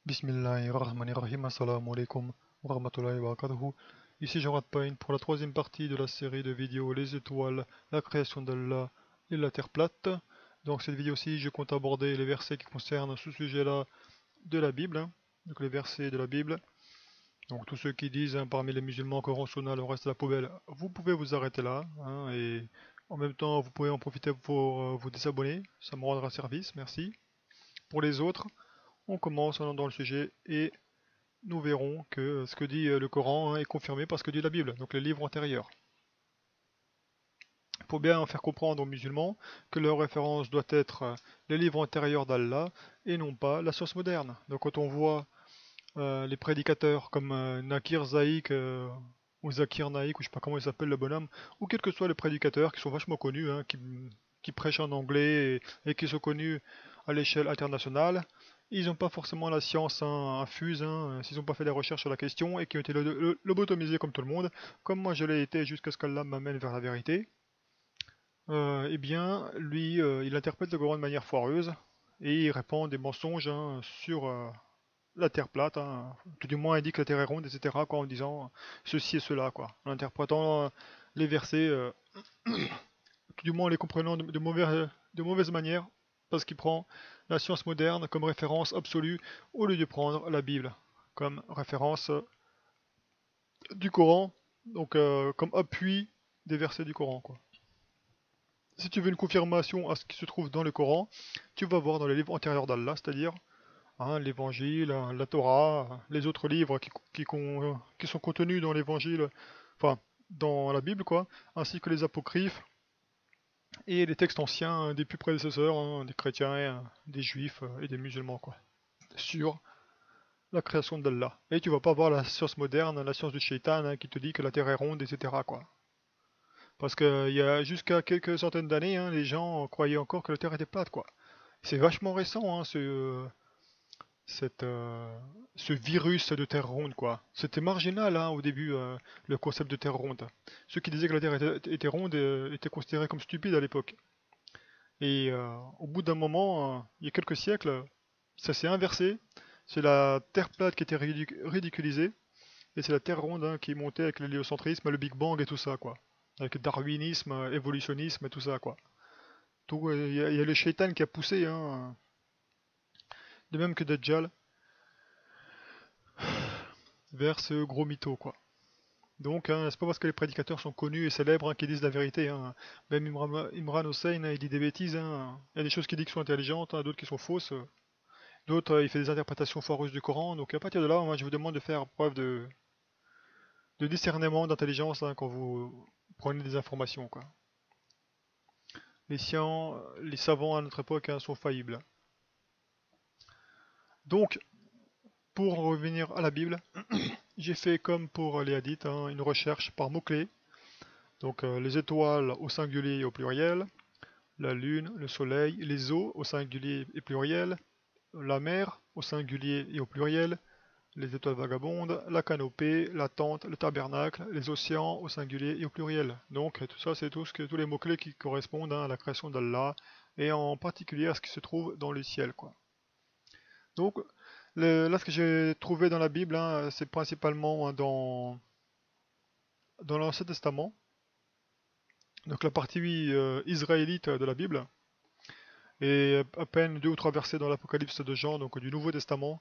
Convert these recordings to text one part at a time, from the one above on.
Bismillahirrahmanirrahim, assalamu alaikum wa rahmatullahi wa barakatuhu. Ici Jean Radpain pour la troisième partie de la série de vidéos Les étoiles, la création d'Allah et la terre plate. Donc cette vidéo-ci, je compte aborder les versets qui concernent ce sujet-là de la Bible, donc les versets de la Bible. Donc tous ceux qui disent parmi les musulmans que Sunnah le reste de la poubelle, vous pouvez vous arrêter là, et en même temps vous pouvez en profiter pour vous désabonner, ça me rendra service, merci. Pour les autres, on commence dans le sujet et nous verrons que ce que dit le Coran est confirmé par ce que dit la Bible, donc les livres antérieurs. Pour bien faire comprendre aux musulmans que leur référence doit être les livres antérieurs d'Allah et non pas la science moderne. Donc quand on voit les prédicateurs comme Nakir Zaïk ou Zakir Naik, ou je sais pas comment il s'appelle le bonhomme, ou quels que soient les prédicateurs qui sont vachement connus, qui prêchent en anglais et qui sont connus à l'échelle internationale, ils n'ont pas forcément la science infuse, s'ils n'ont pas fait des recherches sur la question et qui ont été lobotomisés comme tout le monde, comme moi je l'ai été jusqu'à ce qu'Allah m'amène vers la vérité. Eh bien, lui, il interprète le Coran de manière foireuse et il répand des mensonges sur la Terre plate, tout du moins indique que la Terre est ronde, etc. Quoi, en disant ceci et cela, quoi, en interprétant les versets, tout du moins en les comprenant de mauvaise manière, parce qu'il prend la science moderne comme référence absolue au lieu de prendre la Bible comme référence du Coran, donc comme appui des versets du Coran, quoi. Si tu veux une confirmation à ce qui se trouve dans le Coran, tu vas voir dans les livres antérieurs d'Allah, c'est-à-dire l'évangile, la Torah, les autres livres qui sont contenus dans l'évangile, enfin dans la Bible, quoi, ainsi que les apocryphes et les textes anciens des plus prédécesseurs, des chrétiens, des juifs et des musulmans, quoi, sur la création d'Allah. Et tu vas pas voir la science moderne, la science du shaitan qui te dit que la terre est ronde, etc., quoi. Parce qu'il y a jusqu'à quelques centaines d'années, les gens croyaient encore que la terre était plate, quoi. C'est vachement récent, ce virus de terre ronde, quoi. C'était marginal au début, le concept de terre ronde. Ceux qui disaient que la terre était ronde étaient considérés comme stupides à l'époque. Et au bout d'un moment, il y a quelques siècles, ça s'est inversé. C'est la terre plate qui était ridiculisée, et c'est la terre ronde qui est montée avec l'héliocentrisme, le Big Bang et tout ça, quoi. Avec darwinisme, évolutionnisme et tout ça, quoi. Tout, il y a le shaitan qui a poussé, de même que Dajjal, vers ce gros mytho, quoi. Donc, c'est pas parce que les prédicateurs sont connus et célèbres qu'ils disent la vérité. Même Imran Hossein, il dit des bêtises. Il y a des choses qu'il dit qui sont intelligentes, d'autres qui sont fausses. D'autres, il fait des interprétations foireuses du Coran. Donc, à partir de là, moi, je vous demande de faire preuve de discernement, d'intelligence quand vous prenez des informations, quoi. Les savants à notre époque sont faillibles. Donc, pour revenir à la Bible, j'ai fait comme pour les hadiths, une recherche par mots-clés. Donc les étoiles au singulier et au pluriel, la lune, le soleil, les eaux au singulier et pluriel, la mer au singulier et au pluriel, les étoiles vagabondes, la canopée, la tente, le tabernacle, les océans au singulier et au pluriel. Donc tout ça, c'est tous les mots-clés qui correspondent à la création d'Allah, et en particulier à ce qui se trouve dans le ciel, quoi. Donc là, ce que j'ai trouvé dans la Bible, c'est principalement dans l'Ancien Testament, donc la partie israélite de la Bible, et à peine deux ou trois versets dans l'Apocalypse de Jean, donc du Nouveau Testament.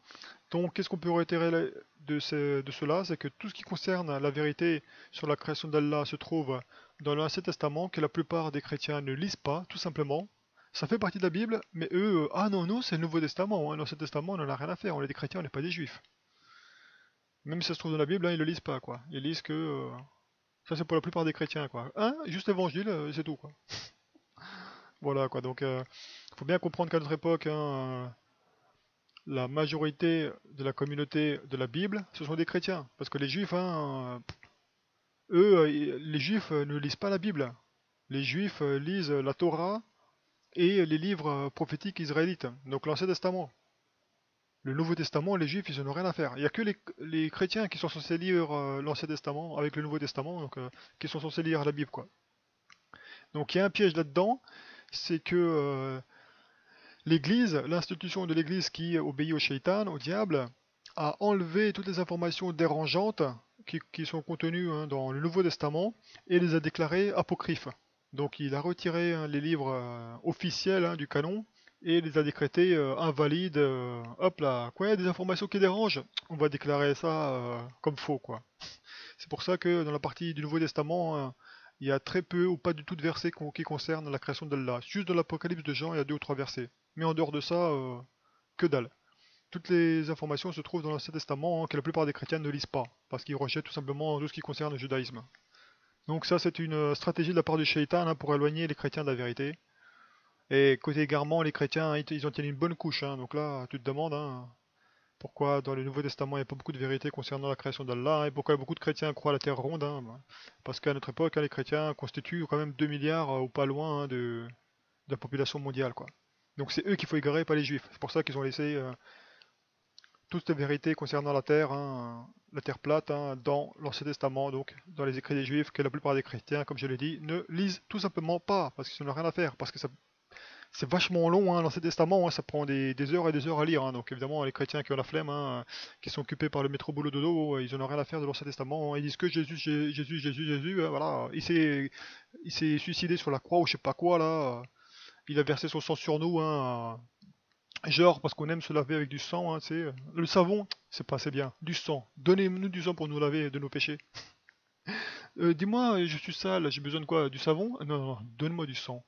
Donc qu'est-ce qu'on peut retirer de cela? C'est que tout ce qui concerne la vérité sur la création d'Allah se trouve dans l'Ancien Testament, que la plupart des chrétiens ne lisent pas, tout simplement. Ça fait partie de la Bible, mais eux, ah non, non, c'est le Nouveau Testament, l'Ancien Testament, on n'en a rien à faire, on est des chrétiens, on n'est pas des juifs. Même si ça se trouve dans la Bible, ils le lisent pas, quoi. Ils lisent que... ça c'est pour la plupart des chrétiens, quoi. Juste l'évangile, c'est tout, quoi. Voilà, quoi, donc... faut bien comprendre qu'à notre époque, la majorité de la communauté de la Bible, ce sont des chrétiens. Parce que les juifs, eux, les juifs ne lisent pas la Bible. Les juifs lisent la Torah et les livres prophétiques israélites, donc l'Ancien Testament. Le Nouveau Testament, les juifs, ils en ont rien à faire. Il n'y a que les chrétiens qui sont censés lire l'Ancien Testament avec le Nouveau Testament, donc qui sont censés lire la Bible, quoi. Donc il y a un piège là-dedans, c'est que l'Église, l'institution de l'Église qui obéit au shaitan, au diable, a enlevé toutes les informations dérangeantes qui sont contenues dans le Nouveau Testament et les a déclarées apocryphes. Donc il a retiré les livres officiels du canon et les a décrétés invalides. Hop là, quoi, il y a des informations qui dérangent, on va déclarer ça comme faux, quoi. C'est pour ça que dans la partie du Nouveau Testament, il y a très peu ou pas du tout de versets qui concernent la création d'Allah. Juste dans l'Apocalypse de Jean, il y a 2 ou 3 versets. Mais en dehors de ça, que dalle. Toutes les informations se trouvent dans l'Ancien Testament que la plupart des chrétiens ne lisent pas, parce qu'ils rejettent tout simplement tout ce qui concerne le judaïsme. Donc ça c'est une stratégie de la part du shaitan pour éloigner les chrétiens de la vérité. Et côté égarement, les chrétiens ils en tiennent une bonne couche. Donc là tu te demandes pourquoi dans le Nouveau Testament il n'y a pas beaucoup de vérité concernant la création d'Allah et pourquoi beaucoup de chrétiens croient à la terre ronde. Parce qu'à notre époque les chrétiens constituent quand même 2 milliards ou pas loin de la population mondiale, quoi. Donc c'est eux qu'il faut égarer, pas les juifs. C'est pour ça qu'ils ont laissé toute la vérité concernant la terre plate, dans l'Ancien Testament, donc dans les écrits des Juifs, que la plupart des chrétiens, comme je l'ai dit, ne lisent tout simplement pas, parce qu'ils n'ont rien à faire, parce que c'est vachement long, l'Ancien Testament, ça prend des heures et des heures à lire, donc évidemment les chrétiens qui ont la flemme, qui sont occupés par le métro boulot dodo, ils n'en ont rien à faire de l'Ancien Testament, ils disent que Jésus, Jésus, voilà, il s'est suicidé sur la croix ou je sais pas quoi là, il a versé son sang sur nous, genre, parce qu'on aime se laver avec du sang, le savon, c'est pas assez bien. Du sang. Donnez-nous du sang pour nous laver de nos péchés. Dis-moi, je suis sale, j'ai besoin de quoi? Du savon? Non, non, donne-moi du sang.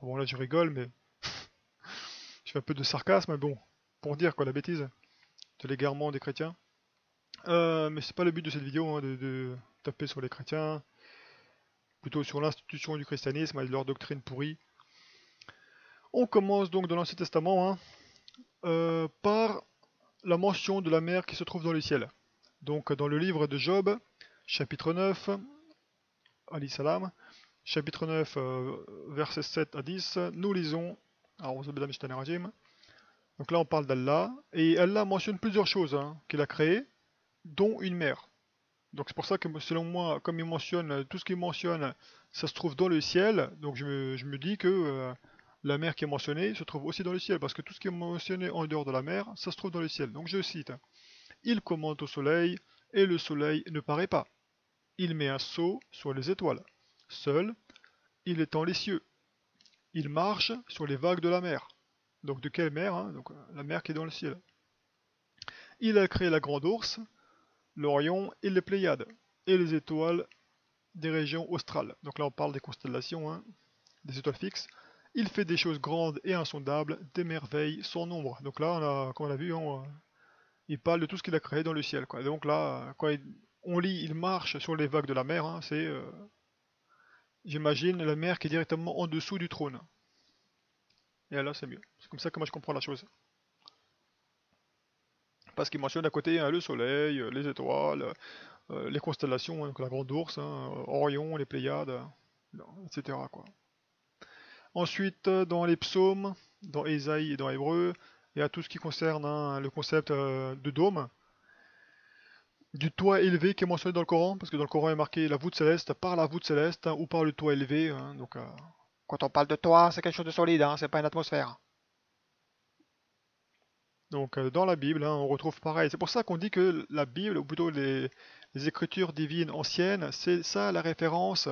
Bon, là, je rigole, mais je fais un peu de sarcasme, mais bon, pour dire quoi, la bêtise de l'égarement des chrétiens. Mais c'est pas le but de cette vidéo, de taper sur les chrétiens, plutôt sur l'institution du christianisme et de leur doctrine pourrie. On commence donc dans l'Ancien Testament, par la mention de la mer qui se trouve dans le ciel. Donc dans le livre de Job, chapitre 9, Ali Salam, chapitre 9, versets 7 à 10, nous lisons, donc là on parle d'Allah, et Allah mentionne plusieurs choses qu'il a créées, dont une mer. Donc c'est pour ça que selon moi, comme il mentionne, tout ce qu'il mentionne, ça se trouve dans le ciel, donc je me dis que la mer qui est mentionnée se trouve aussi dans le ciel, parce que tout ce qui est mentionné en dehors de la mer, ça se trouve dans le ciel. Donc je cite, il commente au soleil, et le soleil ne paraît pas. Il met un sceau sur les étoiles. Seul, il étend les cieux. Il marche sur les vagues de la mer. Donc de quelle mer? Donc la mer qui est dans le ciel. Il a créé la grande ourse, l'Orion et les Pléiades, et les étoiles des régions australes. Donc là on parle des constellations, des étoiles fixes. Il fait des choses grandes et insondables, des merveilles sans nombre. Donc là, comme on a vu, il parle de tout ce qu'il a créé dans le ciel, quoi. Donc là, quand on lit, il marche sur les vagues de la mer, c'est, j'imagine, la mer qui est directement en dessous du trône. Et là, c'est mieux. C'est comme ça que moi je comprends la chose. Parce qu'il mentionne à côté le soleil, les étoiles, les constellations, donc la grande ourse, Orion, les Pléiades, etc., quoi. Ensuite, dans les psaumes, dans Ésaïe et dans Hébreu, il y a tout ce qui concerne le concept de dôme, du toit élevé qui est mentionné dans le Coran, parce que dans le Coran il est marqué la voûte céleste, par la voûte céleste, ou par le toit élevé. Donc, quand on parle de toit, c'est quelque chose de solide, c'est pas une atmosphère. Donc dans la Bible, on retrouve pareil. C'est pour ça qu'on dit que la Bible, ou plutôt les écritures divines anciennes, c'est ça la référence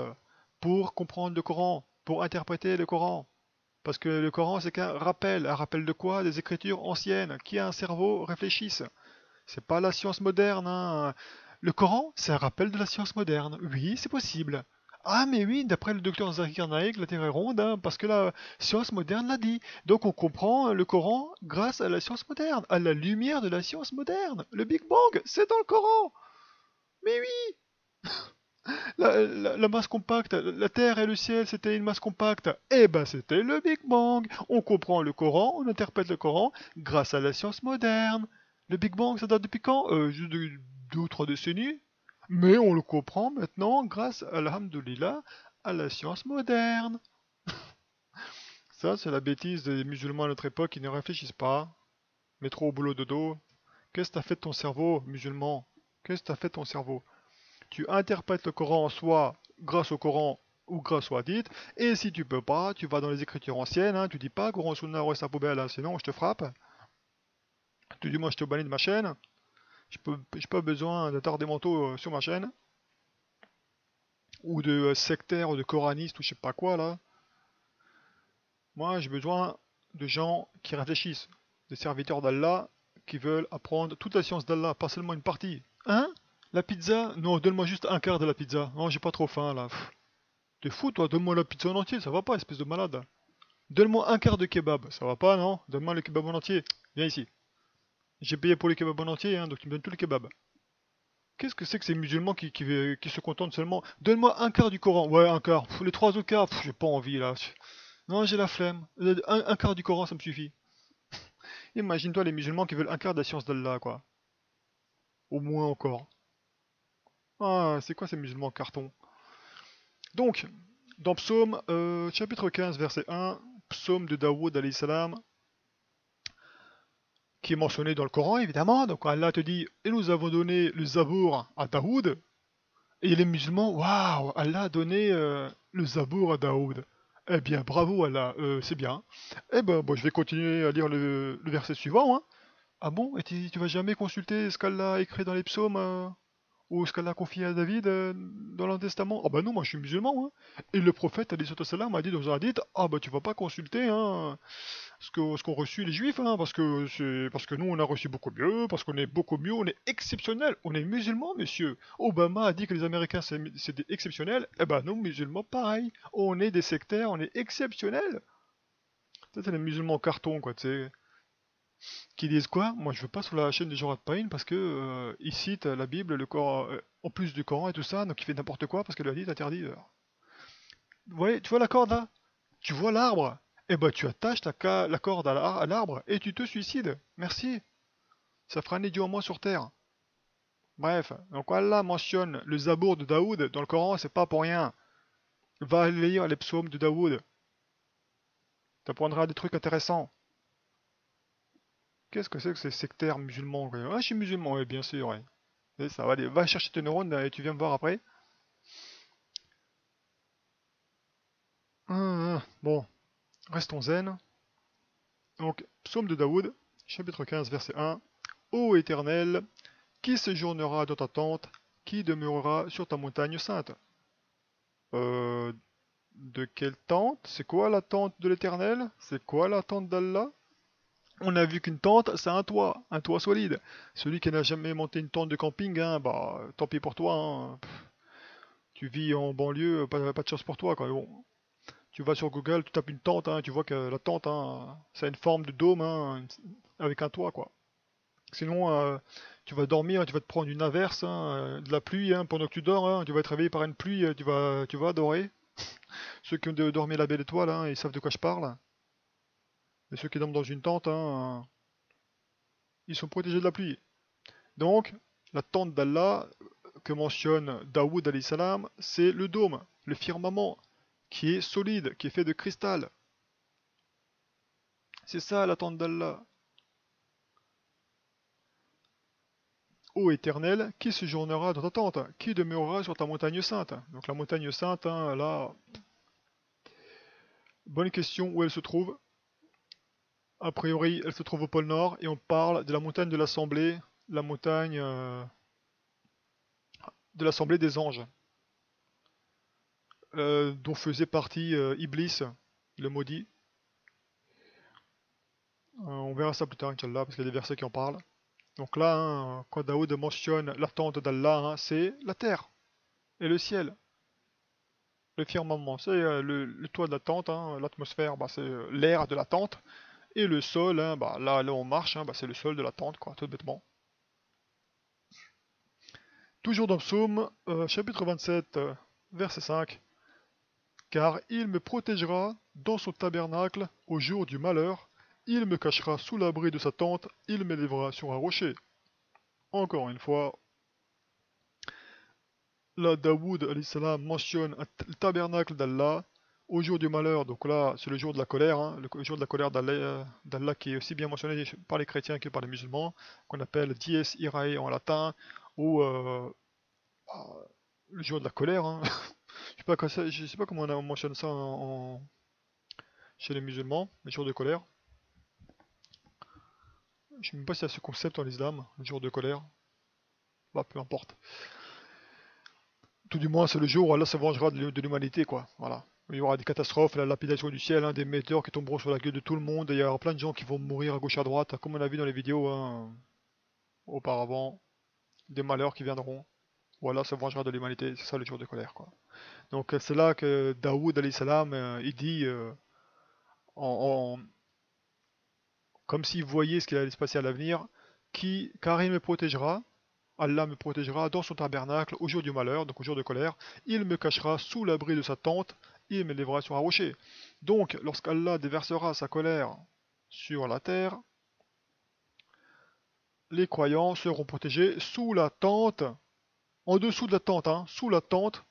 pour comprendre le Coran, pour interpréter le Coran. Parce que le Coran, c'est qu'un rappel. Un rappel de quoi? Des écritures anciennes. Qui a un cerveau réfléchisse. C'est pas la science moderne. Le Coran, c'est un rappel de la science moderne. Oui, c'est possible. Ah, mais oui, d'après le docteur Zakir Naik, la Terre est ronde, parce que la science moderne l'a dit. Donc on comprend le Coran grâce à la science moderne, à la lumière de la science moderne. Le Big Bang, c'est dans le Coran. Mais oui, la masse compacte, la Terre et le ciel, c'était une masse compacte. Eh ben, c'était le Big Bang. On comprend le Coran, on interprète le Coran grâce à la science moderne. Le Big Bang, ça date depuis quand? Juste 2 ou 3 décennies. Mais on le comprend maintenant grâce, alhamdoulilah, à la science moderne. Ça, c'est la bêtise des musulmans à notre époque qui ne réfléchissent pas. Métro au boulot dodo. Qu'est-ce que t'as fait de ton cerveau, musulman? Qu'est-ce que t'as fait de ton cerveau? Tu interprètes le Coran soit grâce au Coran ou grâce au hadith, et si tu peux pas, tu vas dans les écritures anciennes, tu dis pas Coran Sunna reste à poubelle, sinon je te frappe. Tu dis moi je te bannis de ma chaîne. J'ai pas besoin d'attarder des manteaux sur ma chaîne, ou de sectaires, ou de coranistes, ou je sais pas quoi là. Moi, j'ai besoin de gens qui réfléchissent, des serviteurs d'Allah qui veulent apprendre toute la science d'Allah, pas seulement une partie. Hein? La pizza? Non, donne-moi juste un quart de la pizza. Non, j'ai pas trop faim là. T'es fou toi, donne-moi la pizza en entier, ça va pas, espèce de malade. Donne-moi un quart de kebab, ça va pas, non? Donne-moi le kebab en entier. Viens ici. J'ai payé pour les kebabs en entier, hein, donc tu me donnes tous les kebabs. Qu'est-ce que c'est que ces musulmans qui se contentent seulement? Donne-moi un quart du Coran. Ouais, un quart. Les trois autres quarts, j'ai pas envie là. Non, j'ai la flemme. Un quart du Coran, ça me suffit. Imagine-toi les musulmans qui veulent un quart de la science d'Allah, quoi. Au moins encore. Ah, c'est quoi ces musulmans carton? Donc, dans Psaume, chapitre 15, verset 1, Psaume de Daoud, alayhi salam, qui est mentionné dans le Coran, évidemment. Donc Allah te dit, et nous avons donné le Zabour à Daoud. Et les musulmans, waouh, Allah a donné le Zabour à Daoud. Eh bien, bravo Allah, c'est bien. Eh ben, bon, je vais continuer à lire le verset suivant. Hein. Ah bon? Et tu vas jamais consulter ce qu'Allah a écrit dans les psaumes ou ce qu'Allah a confié à David dans l'Ancien Testament? Ah bah non, moi je suis musulman. Hein. Et le prophète, alayhi salam, a dit dans un hadith, ah bah tu vas pas consulter hein, ce qu'ont reçu les juifs, hein, parce que nous on a reçu beaucoup mieux, parce qu'on est beaucoup mieux, on est exceptionnel, on est musulmans, monsieur. Obama a dit que les Américains c'est des exceptionnels, et ben nous musulmans pareil, on est des sectaires, on est exceptionnels. Ça c'est les musulmans carton quoi, tu sais. Qui disent quoi? Moi je veux pas sur la chaîne de Jean Pain parce que il cite la Bible, le Coran, en plus du Coran et tout ça, donc il fait n'importe quoi parce que le hadith interdit. Vous voyez, tu vois la corde là? Tu vois l'arbre? Eh ben tu attaches la corde à l'arbre et tu te suicides. Merci. Ça fera un idiot en moins sur Terre. Bref, donc Allah mentionne le Zabour de Daoud dans le Coran, c'est pas pour rien. Va lire les psaumes de Daoud. T'apprendras des trucs intéressants. Qu'est-ce que c'est que ces sectaires musulmans? Ah, je suis musulman, oui, bien sûr, ouais. Et ça, va chercher tes neurones et tu viens me voir après. Bon, restons zen. Donc, psaume de Daoud, chapitre 15, verset 1. Ô Éternel, qui séjournera dans ta tente, qui demeurera sur ta montagne sainte? Euh, de quelle tente? C'est quoi la tente de l'Éternel? C'est quoi la tente d'Allah? On a vu qu'une tente, c'est un toit solide. Celui qui n'a jamais monté une tente de camping, hein, bah, tant pis pour toi. Hein. Tu vis en banlieue, pas de chance pour toi, quoi. Bon, tu vas sur Google, tu tapes une tente, hein, tu vois que la tente, hein, ça a une forme de dôme, hein, avec un toit, quoi. Sinon, tu vas dormir, tu vas te prendre une averse, hein, de la pluie, hein, pendant que tu dors, hein, tu vas être réveillé par une pluie, tu vas adorer. Ceux qui ont dormi la belle étoile, hein, ils savent de quoi je parle. Et ceux qui dorment dans une tente, hein, ils sont protégés de la pluie. Donc, la tente d'Allah que mentionne Daoud alayhi salam, c'est le dôme, le firmament, qui est solide, qui est fait de cristal. C'est ça la tente d'Allah. Ô Éternel, qui séjournera dans ta tente? Qui demeurera sur ta montagne sainte? Donc la montagne sainte, hein, là, bonne question où elle se trouve. A priori, elle se trouve au pôle Nord et on parle de la montagne de l'Assemblée, la montagne de l'Assemblée des anges, dont faisait partie Iblis, le maudit. On verra ça plus tard, Inch'Allah, parce qu'il y a des versets qui en parlent. Donc là, hein, quand Daoud mentionne l'attente d'Allah, hein, c'est la terre et le ciel, le firmament. C'est le toit de la tente, hein, l'atmosphère, bah, c'est l'air de la tente. Et le sol, hein, bah, là où on marche, hein, bah, c'est le sol de la tente, quoi, tout bêtement. Toujours dans Psaume, chapitre 27, verset 5. Car il me protégera dans son tabernacle au jour du malheur, il me cachera sous l'abri de sa tente, il m'élèvera sur un rocher. Encore une fois, là Daoud salam mentionne le tabernacle d'Allah au jour du malheur, donc là c'est le jour de la colère, hein, le jour de la colère d'Allah qui est aussi bien mentionné par les chrétiens que par les musulmans, qu'on appelle Dies Irae en latin, ou bah, le jour de la colère. Hein. Je sais pas comment on mentionne ça chez les musulmans, le jour de colère. Je sais même pas s'il y a ce concept en islam, le jour de colère. Bah, peu importe. Tout du moins, c'est le jour où Allah se vengera de l'humanité, quoi. Voilà. Il y aura des catastrophes, la lapidation du ciel, hein, des météores qui tomberont sur la gueule de tout le monde, et il y aura plein de gens qui vont mourir à gauche à droite, comme on a vu dans les vidéos hein, auparavant, des malheurs qui viendront. Voilà, se vengera de l'humanité, c'est ça le jour de colère, quoi. Donc c'est là que Daoud, alayhi salam, il dit, en, en- comme s'il voyait ce qui allait se passer à l'avenir, car il me protégera, Allah me protégera dans son tabernacle au jour du malheur, donc au jour de colère, il me cachera sous l'abri de sa tente, il me lèvera sur un rocher. Donc, lorsqu'Allah déversera sa colère sur la terre, les croyants seront protégés sous la tente, en dessous de la tente, hein, sous la tente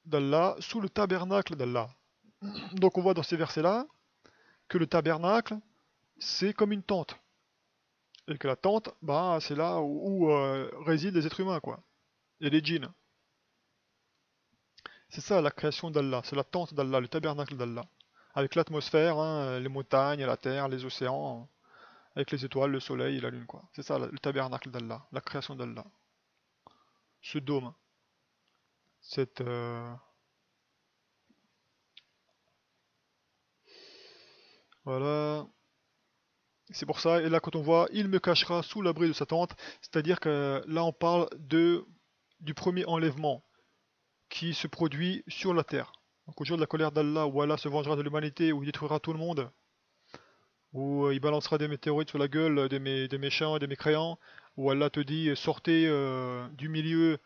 d'Allah, sous le tabernacle d'Allah. Donc on voit dans ces versets-là que le tabernacle, c'est comme une tente. Et que la tente, bah, c'est là où résident les êtres humains, quoi. Et les djinns. C'est ça la création d'Allah, c'est la tente d'Allah, le tabernacle d'Allah. Avec l'atmosphère, hein, les montagnes, la terre, les océans, avec les étoiles, le soleil et la lune, quoi. C'est ça le tabernacle d'Allah, la création d'Allah. Ce dôme, cette... voilà. C'est pour ça, et là quand on voit, il me cachera sous l'abri de sa tente, c'est-à-dire que là on parle du premier enlèvement qui se produit sur la terre. Donc au jour de la colère d'Allah, où Allah se vengera de l'humanité, où il détruira tout le monde, où il balancera des météorites sur la gueule des méchants et des mécréants, où Allah te dit sortez du milieu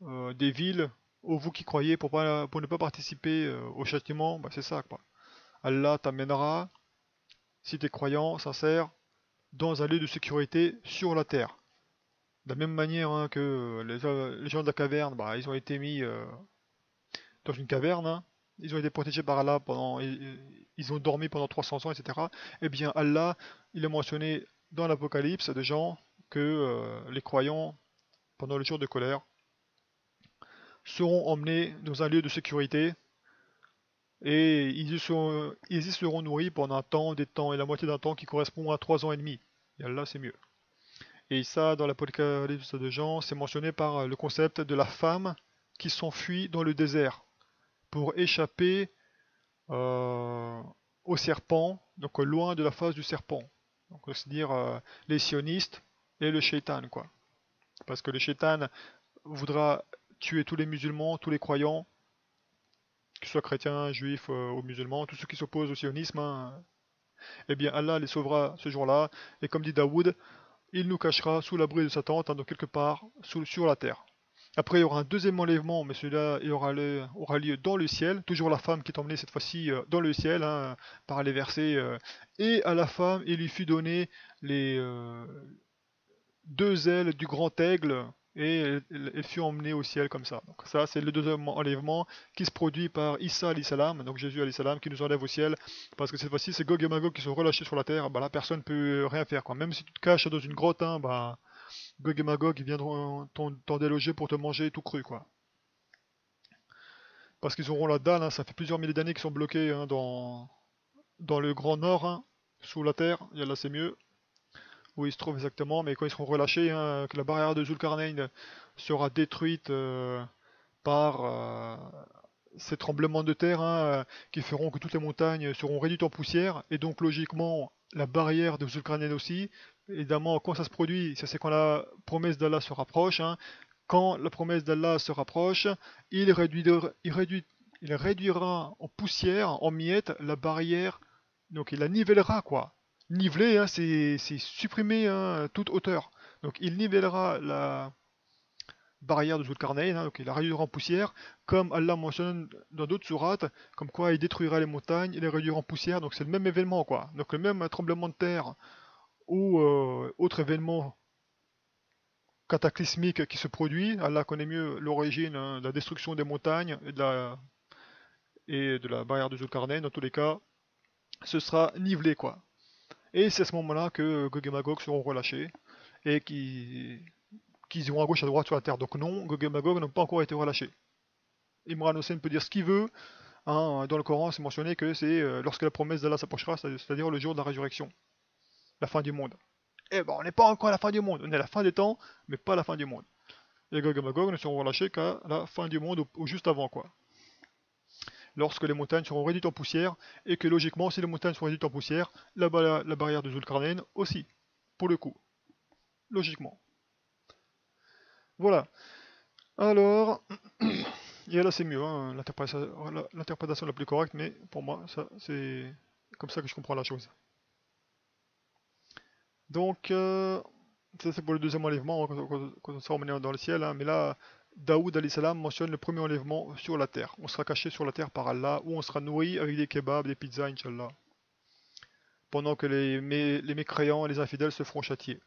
des villes, ô vous qui croyez, pour ne pas participer au châtiment, bah, c'est ça quoi. Allah t'amènera, si tu es croyant, sincère, dans un lieu de sécurité sur la terre. De la même manière hein, que les gens de la caverne, bah, ils ont été mis dans une caverne, hein. Ils ont été protégés par Allah ils ont dormi pendant 300 ans, etc. Eh bien, Allah, il a mentionné dans l'Apocalypse de gens que les croyants, pendant le jour de colère, seront emmenés dans un lieu de sécurité et ils y seront nourris pendant un temps, des temps et la moitié d'un temps qui correspond à 3 ans et demi. Et Allah, c'est mieux. Et ça, dans l'Apocalypse de Jean, c'est mentionné par le concept de la femme qui s'enfuit dans le désert pour échapper euh, au serpent, donc loin de la face du serpent. Donc c'est-à-dire les sionistes et le shaitan, quoi. Parce que le shaitan voudra tuer tous les musulmans, tous les croyants, qu'ils soient chrétiens, juifs ou musulmans, tous ceux qui s'opposent au sionisme, hein. Eh bien Allah les sauvera ce jour-là, et comme dit Daoud, il nous cachera sous l'abri de sa tente, hein, donc quelque part sur la terre. Après, il y aura un deuxième enlèvement, mais celui-là il aura lieu dans le ciel. Toujours la femme qui est emmenée cette fois-ci dans le ciel, hein, par les versets. Et à la femme, il lui fut donné les deux ailes du grand aigle, et elle fut emmenée au ciel comme ça. Donc ça, c'est le deuxième enlèvement qui se produit par Issa alayhi salam, donc Jésus alayhi salam, qui nous enlève au ciel, parce que cette fois-ci, c'est Gog et Magog qui sont relâchés sur la terre. Bah là, personne ne peut rien faire, quoi. Même si tu te caches dans une grotte, hein, bah Gog et Magog ils viendront t'en déloger pour te manger tout cru, quoi. Parce qu'ils auront la dalle, hein, ça fait plusieurs milliers d'années qu'ils sont bloqués hein, dans le Grand Nord, hein, sous la terre, et là c'est mieux, où ils se trouvent exactement, mais quand ils seront relâchés, hein, que la barrière de Zulkarnain sera détruite par ces tremblements de terre hein, qui feront que toutes les montagnes seront réduites en poussière, et donc logiquement la barrière de Zulkarnain aussi. Évidemment, quand ça se produit, ça c'est quand la promesse d'Allah se rapproche, hein. Quand la promesse d'Allah se rapproche, il réduira en poussière, en miettes, la barrière, donc il la nivellera quoi. Niveler, hein, c'est supprimer hein, toute hauteur. Donc il nivellera la barrière de Zulkarnain, hein, donc il la réduira en poussière, comme Allah mentionne dans d'autres sourates, comme quoi il détruira les montagnes, il les réduira en poussière, donc c'est le même événement quoi. Donc le même tremblement de terre ou autre événement cataclysmique qui se produit, Allah connaît mieux l'origine hein, de la destruction des montagnes et de la barrière de Zulkarnain, dans tous les cas, ce sera nivelé quoi. Et c'est à ce moment-là que Gog et Magog seront relâchés et qu'ils iront à gauche à droite sur la terre. Donc non, Gog et Magog n'ont pas encore été relâchés. Imran Hossein peut dire ce qu'il veut, hein, dans le Coran c'est mentionné que c'est lorsque la promesse d'Allah s'approchera, c'est-à-dire le jour de la résurrection, la fin du monde. eh ben on n'est pas encore à la fin du monde, on est à la fin des temps, mais pas à la fin du monde. Et Gog et Magog ne seront relâchés qu'à la fin du monde, ou juste avant, quoi. Lorsque les montagnes seront réduites en poussière, et que logiquement, si les montagnes sont réduites en poussière, la barrière de Zulkarnain aussi, pour le coup, logiquement. Voilà. Alors, et là c'est mieux, hein, l'interprétation la plus correcte, mais pour moi, ça c'est comme ça que je comprends la chose. Donc, ça c'est pour le deuxième enlèvement, quand on sera emmené dans le ciel, hein, mais là, Daoud alayhi salam mentionne le premier enlèvement sur la terre. On sera caché sur la terre par Allah, où on sera nourri avec des kebabs, des pizzas, Inch'Allah. Pendant que les mécréants et les infidèles se feront châtier.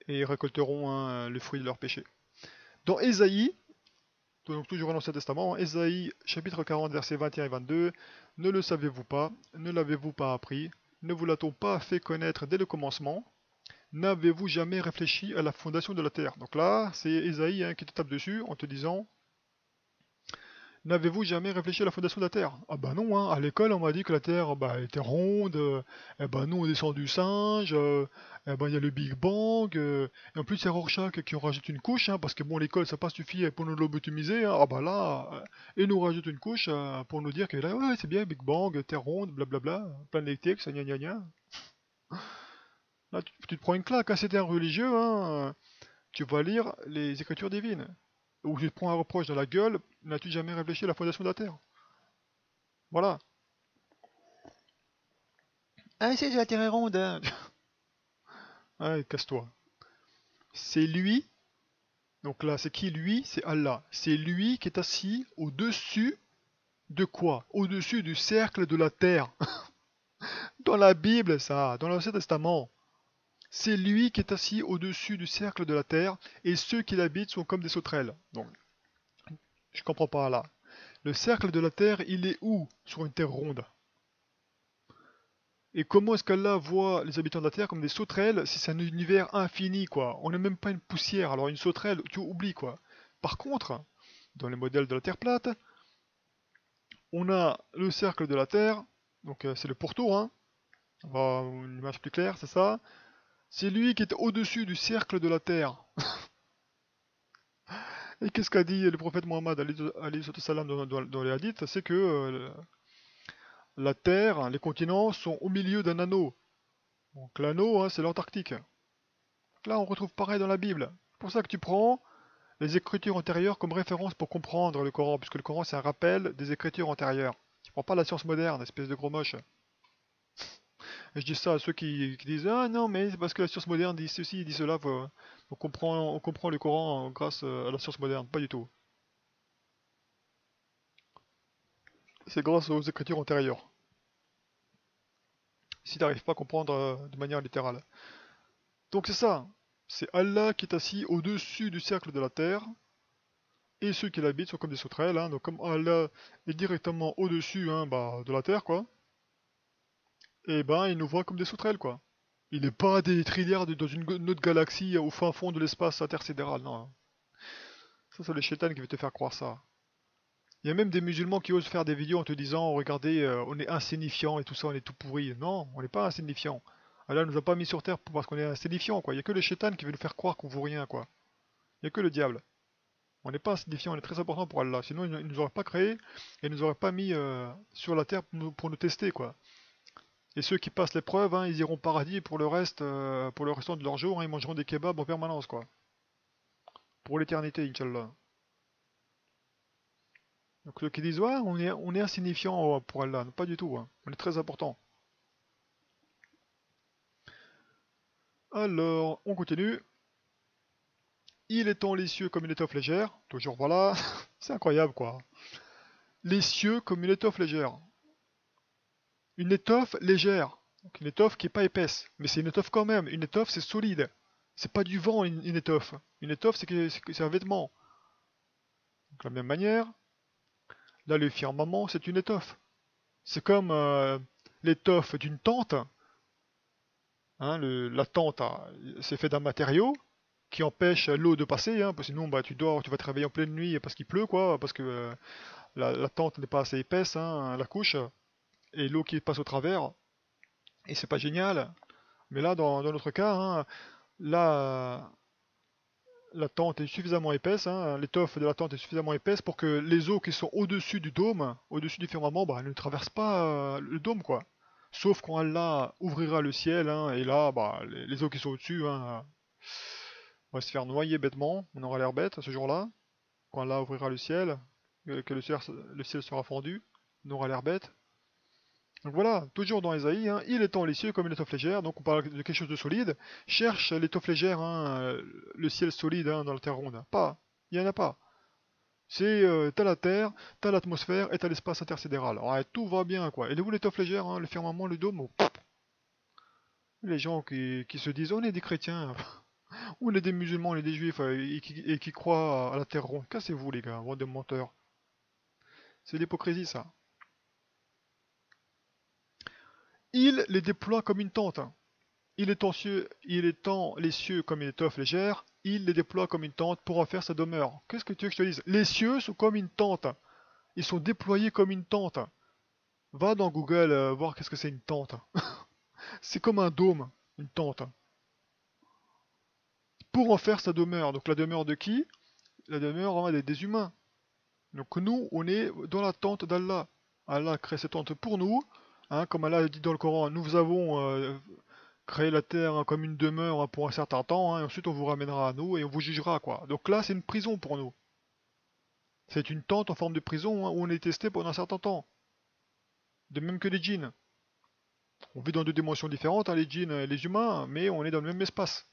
Et récolteront le fruit de leur péché. Dans Ésaïe, donc toujours dans l'Ancien Testament, Ésaïe chapitre 40 versets 21 et 22, ne le savez-vous pas, ne l'avez-vous pas appris, ne vous l'a-t-on pas fait connaître dès le commencement, n'avez-vous jamais réfléchi à la fondation de la terre? Donc là, c'est Ésaïe qui te tape dessus en te disant, n'avez-vous jamais réfléchi à la fondation de la Terre? Ah bah non, hein. À l'école on m'a dit que la Terre était ronde, eh ben nous on descend du singe, eh ben il y a le Big Bang, et en plus c'est Rorschach qui en rajoute une couche, hein, parce que bon l'école ça n'a pas suffi pour nous lobotomiser, hein. Ah bah là, et nous rajoute une couche pour nous dire que là, ouais c'est bien Big Bang, Terre ronde, blablabla, plein d'électriques, ça gna gna gna. Là tu te prends une claque, hein, si t'es un religieux, hein, tu vas lire les écritures divines. Ou tu te prends un reproche dans la gueule, n'as-tu jamais réfléchi à la fondation de la Terre? Voilà. Ah, c'est la Terre est ronde, hein. Ouais, casse-toi. C'est lui, donc là, c'est qui lui? C'est Allah. C'est lui qui est assis au-dessus de quoi? Au-dessus du cercle de la Terre. Dans la Bible, ça, dans l'Ancien Testament. C'est lui qui est assis au-dessus du cercle de la Terre, et ceux qui l'habitent sont comme des sauterelles. Donc, je comprends pas là. Le cercle de la Terre, il est où sur une Terre ronde? Et comment est-ce qu'Allah voit les habitants de la Terre comme des sauterelles si c'est un univers infini, quoi? On n'est même pas une poussière, alors une sauterelle, tu oublies, quoi. Par contre, dans les modèles de la Terre plate, on a le cercle de la Terre, donc c'est le pourtour, hein. On va une image plus claire, c'est ça. C'est lui qui est au-dessus du cercle de la Terre. Et qu'est-ce qu'a dit le prophète Mohammed alayhi salam dans les hadiths? C'est que la Terre, les continents sont au milieu d'un anneau. Donc l'anneau, hein, c'est l'Antarctique. Là, on retrouve pareil dans la Bible. C'est pour ça que tu prends les écritures antérieures comme référence pour comprendre le Coran, puisque le Coran c'est un rappel des écritures antérieures. Tu prends pas la science moderne, espèce de gros moche. Et je dis ça à ceux qui disent ah non mais c'est parce que la science moderne dit ceci, dit cela, on comprend le Coran grâce à la science moderne. Pas du tout. C'est grâce aux écritures antérieures. Si tu n'arrives pas à comprendre de manière littérale. Donc c'est ça. C'est Allah qui est assis au-dessus du cercle de la terre. Et ceux qui l'habitent sont comme des sauterelles, hein. Donc comme Allah est directement au-dessus de la terre, quoi. Et ben il nous voit comme des sauterelles, quoi. Il n'est pas des trilliards dans une autre galaxie au fin fond de l'espace intersidéral, non. Ça c'est le shaitan qui veut te faire croire ça. Il y a même des musulmans qui osent faire des vidéos en te disant regardez, on est insignifiant et tout ça, on est tout pourri. Non, on n'est pas insignifiant. Allah nous a pas mis sur terre parce qu'on est insignifiant, quoi. Il y a que le shaitan qui veut nous faire croire qu'on vaut rien, quoi. Il y a que le diable. On n'est pas insignifiant, on est très important pour Allah. Sinon, il ne nous aurait pas créé et il ne nous aurait pas mis sur la terre pour nous tester, quoi. Et ceux qui passent l'épreuve, hein, ils iront au paradis pour le reste, pour le restant de leur jour, hein, ils mangeront des kebabs en permanence, quoi. Pour l'éternité, Inch'Allah. Donc ceux qui disent ouais, on est insignifiant pour Allah, non, pas du tout, hein. On est très important. Alors, on continue. Il étend les cieux comme une étoffe légère. Toujours voilà, c'est incroyable quoi. Les cieux comme une étoffe légère. Une étoffe légère. Donc une étoffe qui n'est pas épaisse. Mais c'est une étoffe quand même. Une étoffe c'est solide. C'est pas du vent une étoffe. Une étoffe c'est un vêtement. Donc de la même manière, là le firmament c'est une étoffe. C'est comme l'étoffe d'une tente. Hein, la tente, c'est fait d'un matériau qui empêche l'eau de passer, hein, parce que sinon tu dors, tu vas te réveiller en pleine nuit parce qu'il pleut, quoi, parce que la tente n'est pas assez épaisse, hein, la couche, et l'eau qui passe au travers, et c'est pas génial. Mais là, dans notre cas, hein, là, la tente est suffisamment épaisse, hein, l'étoffe de la tente est suffisamment épaisse pour que les eaux qui sont au-dessus du dôme, au-dessus du firmament, bah, elles ne traversent pas le dôme, quoi. Sauf quand Allah ouvrira le ciel, hein, et là, bah, les eaux qui sont au-dessus, hein, on va se faire noyer bêtement, on aura l'air bête ce jour-là. Quand Allah ouvrira le ciel, que le ciel sera fendu, on aura l'air bête. Donc voilà, toujours dans Ésaïe, hein, il étend les cieux comme une étoffe légère, donc on parle de quelque chose de solide. Cherche l'étoffe légère, hein, le ciel solide hein, dans la terre ronde. Pas, il n'y en a pas. C'est t'as la terre, t'as l'atmosphère et t'as l'espace intersidéral. Ouais, tout va bien quoi. Et vous l'étoffe légère, hein, le firmament, le dôme, oh, les gens qui se disent on est des chrétiens, on est des musulmans, on est des juifs et qui croient à la terre ronde. Cassez-vous les gars, bande de menteurs. C'est l'hypocrisie ça. Il les déploie comme une tente. Hein. Il étend les cieux comme une étoffe légère, il les déploie comme une tente pour en faire sa demeure. Qu'est-ce que tu veux que je te dise? Les cieux sont comme une tente. Ils sont déployés comme une tente. Va dans Google voir qu'est-ce que c'est une tente. C'est comme un dôme, une tente. Pour en faire sa demeure. Donc la demeure de qui? La demeure hein, des humains. Donc nous, on est dans la tente d'Allah. Allah crée cette tente pour nous. Hein, comme Allah dit dans le Coran, nous avons créé la terre hein, comme une demeure hein, pour un certain temps, hein, et ensuite on vous ramènera à nous et on vous jugera quoi. Donc là c'est une prison pour nous. C'est une tente en forme de prison hein, où on est testé pendant un certain temps. De même que les djinns. On vit dans deux dimensions différentes, hein, les djinns et les humains, mais on est dans le même espace.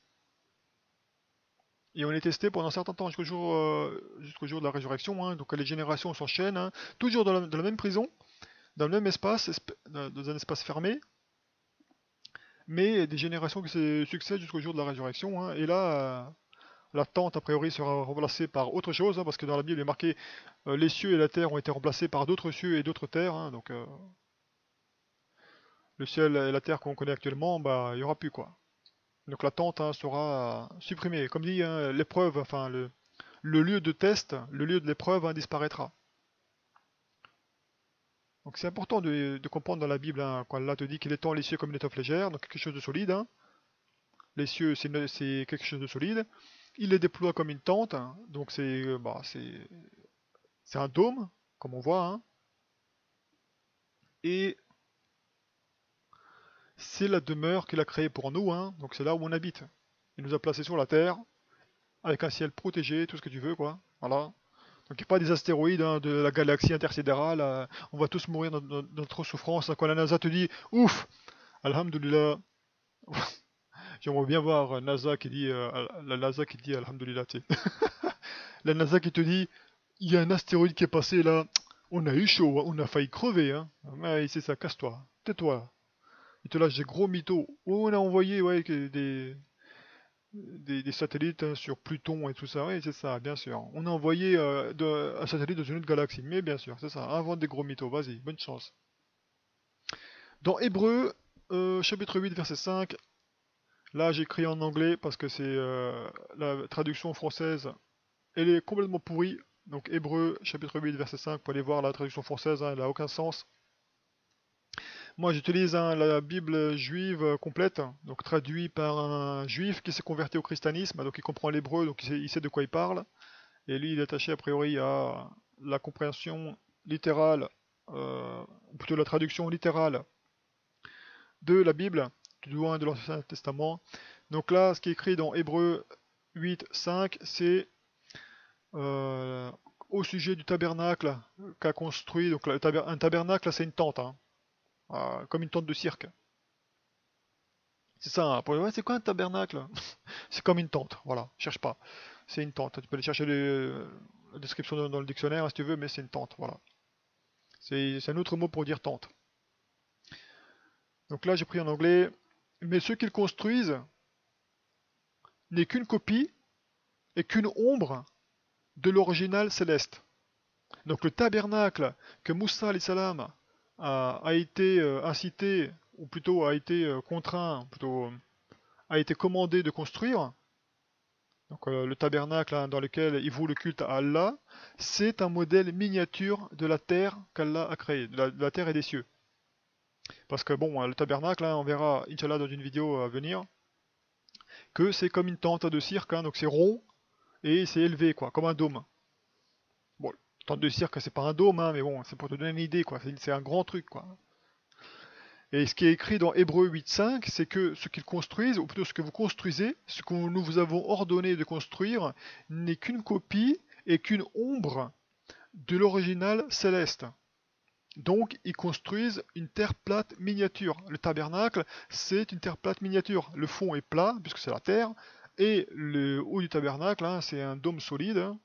Et on est testé pendant un certain temps jusqu'au jour de la résurrection. Hein, donc les générations s'enchaînent, hein, toujours dans la même prison, dans le même espace, dans un espace fermé, mais des générations qui se succèdent jusqu'au jour de la résurrection. Hein, et là, la tente a priori sera remplacée par autre chose, hein, parce que dans la Bible il est marqué les cieux et la terre ont été remplacés par d'autres cieux et d'autres terres. Hein, donc le ciel et la terre qu'on connaît actuellement, bah il y aura plus quoi. Donc la tente hein, sera supprimée. Comme dit, hein, l'épreuve, enfin le lieu de test, le lieu de l'épreuve hein, disparaîtra. Donc c'est important de comprendre dans la Bible, hein, quand Allah te dit qu'il étend les cieux comme une étoffe légère, donc quelque chose de solide. Hein. Les cieux, c'est quelque chose de solide. Il les déploie comme une tente, hein, donc c'est un dôme, comme on voit. Hein. Et c'est la demeure qu'il a créée pour nous, hein, donc c'est là où on habite. Il nous a placés sur la Terre, avec un ciel protégé, tout ce que tu veux, quoi. Voilà. Donc il n'y a pas des astéroïdes hein, de la galaxie intersidérale, on va tous mourir dans notre souffrance. Quand la NASA te dit ouf, Alhamdulillah, j'aimerais bien voir NASA qui dit, la NASA qui dit Alhamdulillah, tu sais. La NASA qui te dit il y a un astéroïde qui est passé là, on a eu chaud, hein, on a failli crever. Hein. Ouais, c'est ça, casse-toi, tais-toi. Il te lâche des gros mythos. Oh, on a envoyé ouais, des satellites hein, sur Pluton et tout ça. Oui, c'est ça, bien sûr. On a envoyé un satellite dans une autre galaxie. Mais bien sûr, c'est ça. Invente des gros mythos. Vas-y, bonne chance. Dans Hébreu, chapitre 8, verset 5. Là, j'écris en anglais parce que c'est la traduction française. Elle est complètement pourrie. Donc Hébreu, chapitre 8, verset 5. Vous pouvez aller voir la traduction française. Hein, elle n'a aucun sens. Moi, j'utilise hein, la Bible juive complète, donc traduit par un juif qui s'est converti au christianisme, donc il comprend l'hébreu, donc il sait de quoi il parle. Et lui, il est attaché a priori à la compréhension littérale, ou plutôt la traduction littérale de la Bible, du moins de l'Ancien Testament. Donc là, ce qui est écrit dans Hébreu 8, 5, c'est euh, au sujet du tabernacle qu'a construit. Donc un tabernacle, c'est une tente. Hein. Comme une tente de cirque. C'est ça, hein. Ouais, c'est quoi un tabernacle? C'est comme une tente, voilà, cherche pas. C'est une tente. Tu peux aller chercher la description dans le dictionnaire hein, si tu veux, mais c'est une tente, voilà. C'est un autre mot pour dire tente. Donc là j'ai pris en anglais, mais ce qu'ils construisent n'est qu'une copie et qu'une ombre de l'original céleste. Donc le tabernacle que Moussa salam a été incité, ou plutôt a été contraint, plutôt a été commandé de construire, donc le tabernacle hein, dans lequel il voue le culte à Allah, c'est un modèle miniature de la terre qu'Allah a créée, de la terre et des cieux. Parce que bon, le tabernacle, hein, on verra, Inch'Allah, dans une vidéo à venir, que c'est comme une tente de cirque, hein, donc c'est rond et c'est élevé, quoi, comme un dôme. Bon, tente de cirque, c'est pas un dôme, hein, mais bon, c'est pour te donner une idée, quoi. C'est un grand truc, quoi. Et ce qui est écrit dans Hébreux 8.5, c'est que ce qu'ils construisent, ou plutôt ce que vous construisez, ce que nous vous avons ordonné de construire, n'est qu'une copie et qu'une ombre de l'original céleste. Donc, ils construisent une terre plate miniature. Le tabernacle, c'est une terre plate miniature. Le fond est plat, puisque c'est la terre, et le haut du tabernacle, hein, c'est un dôme solide, hein,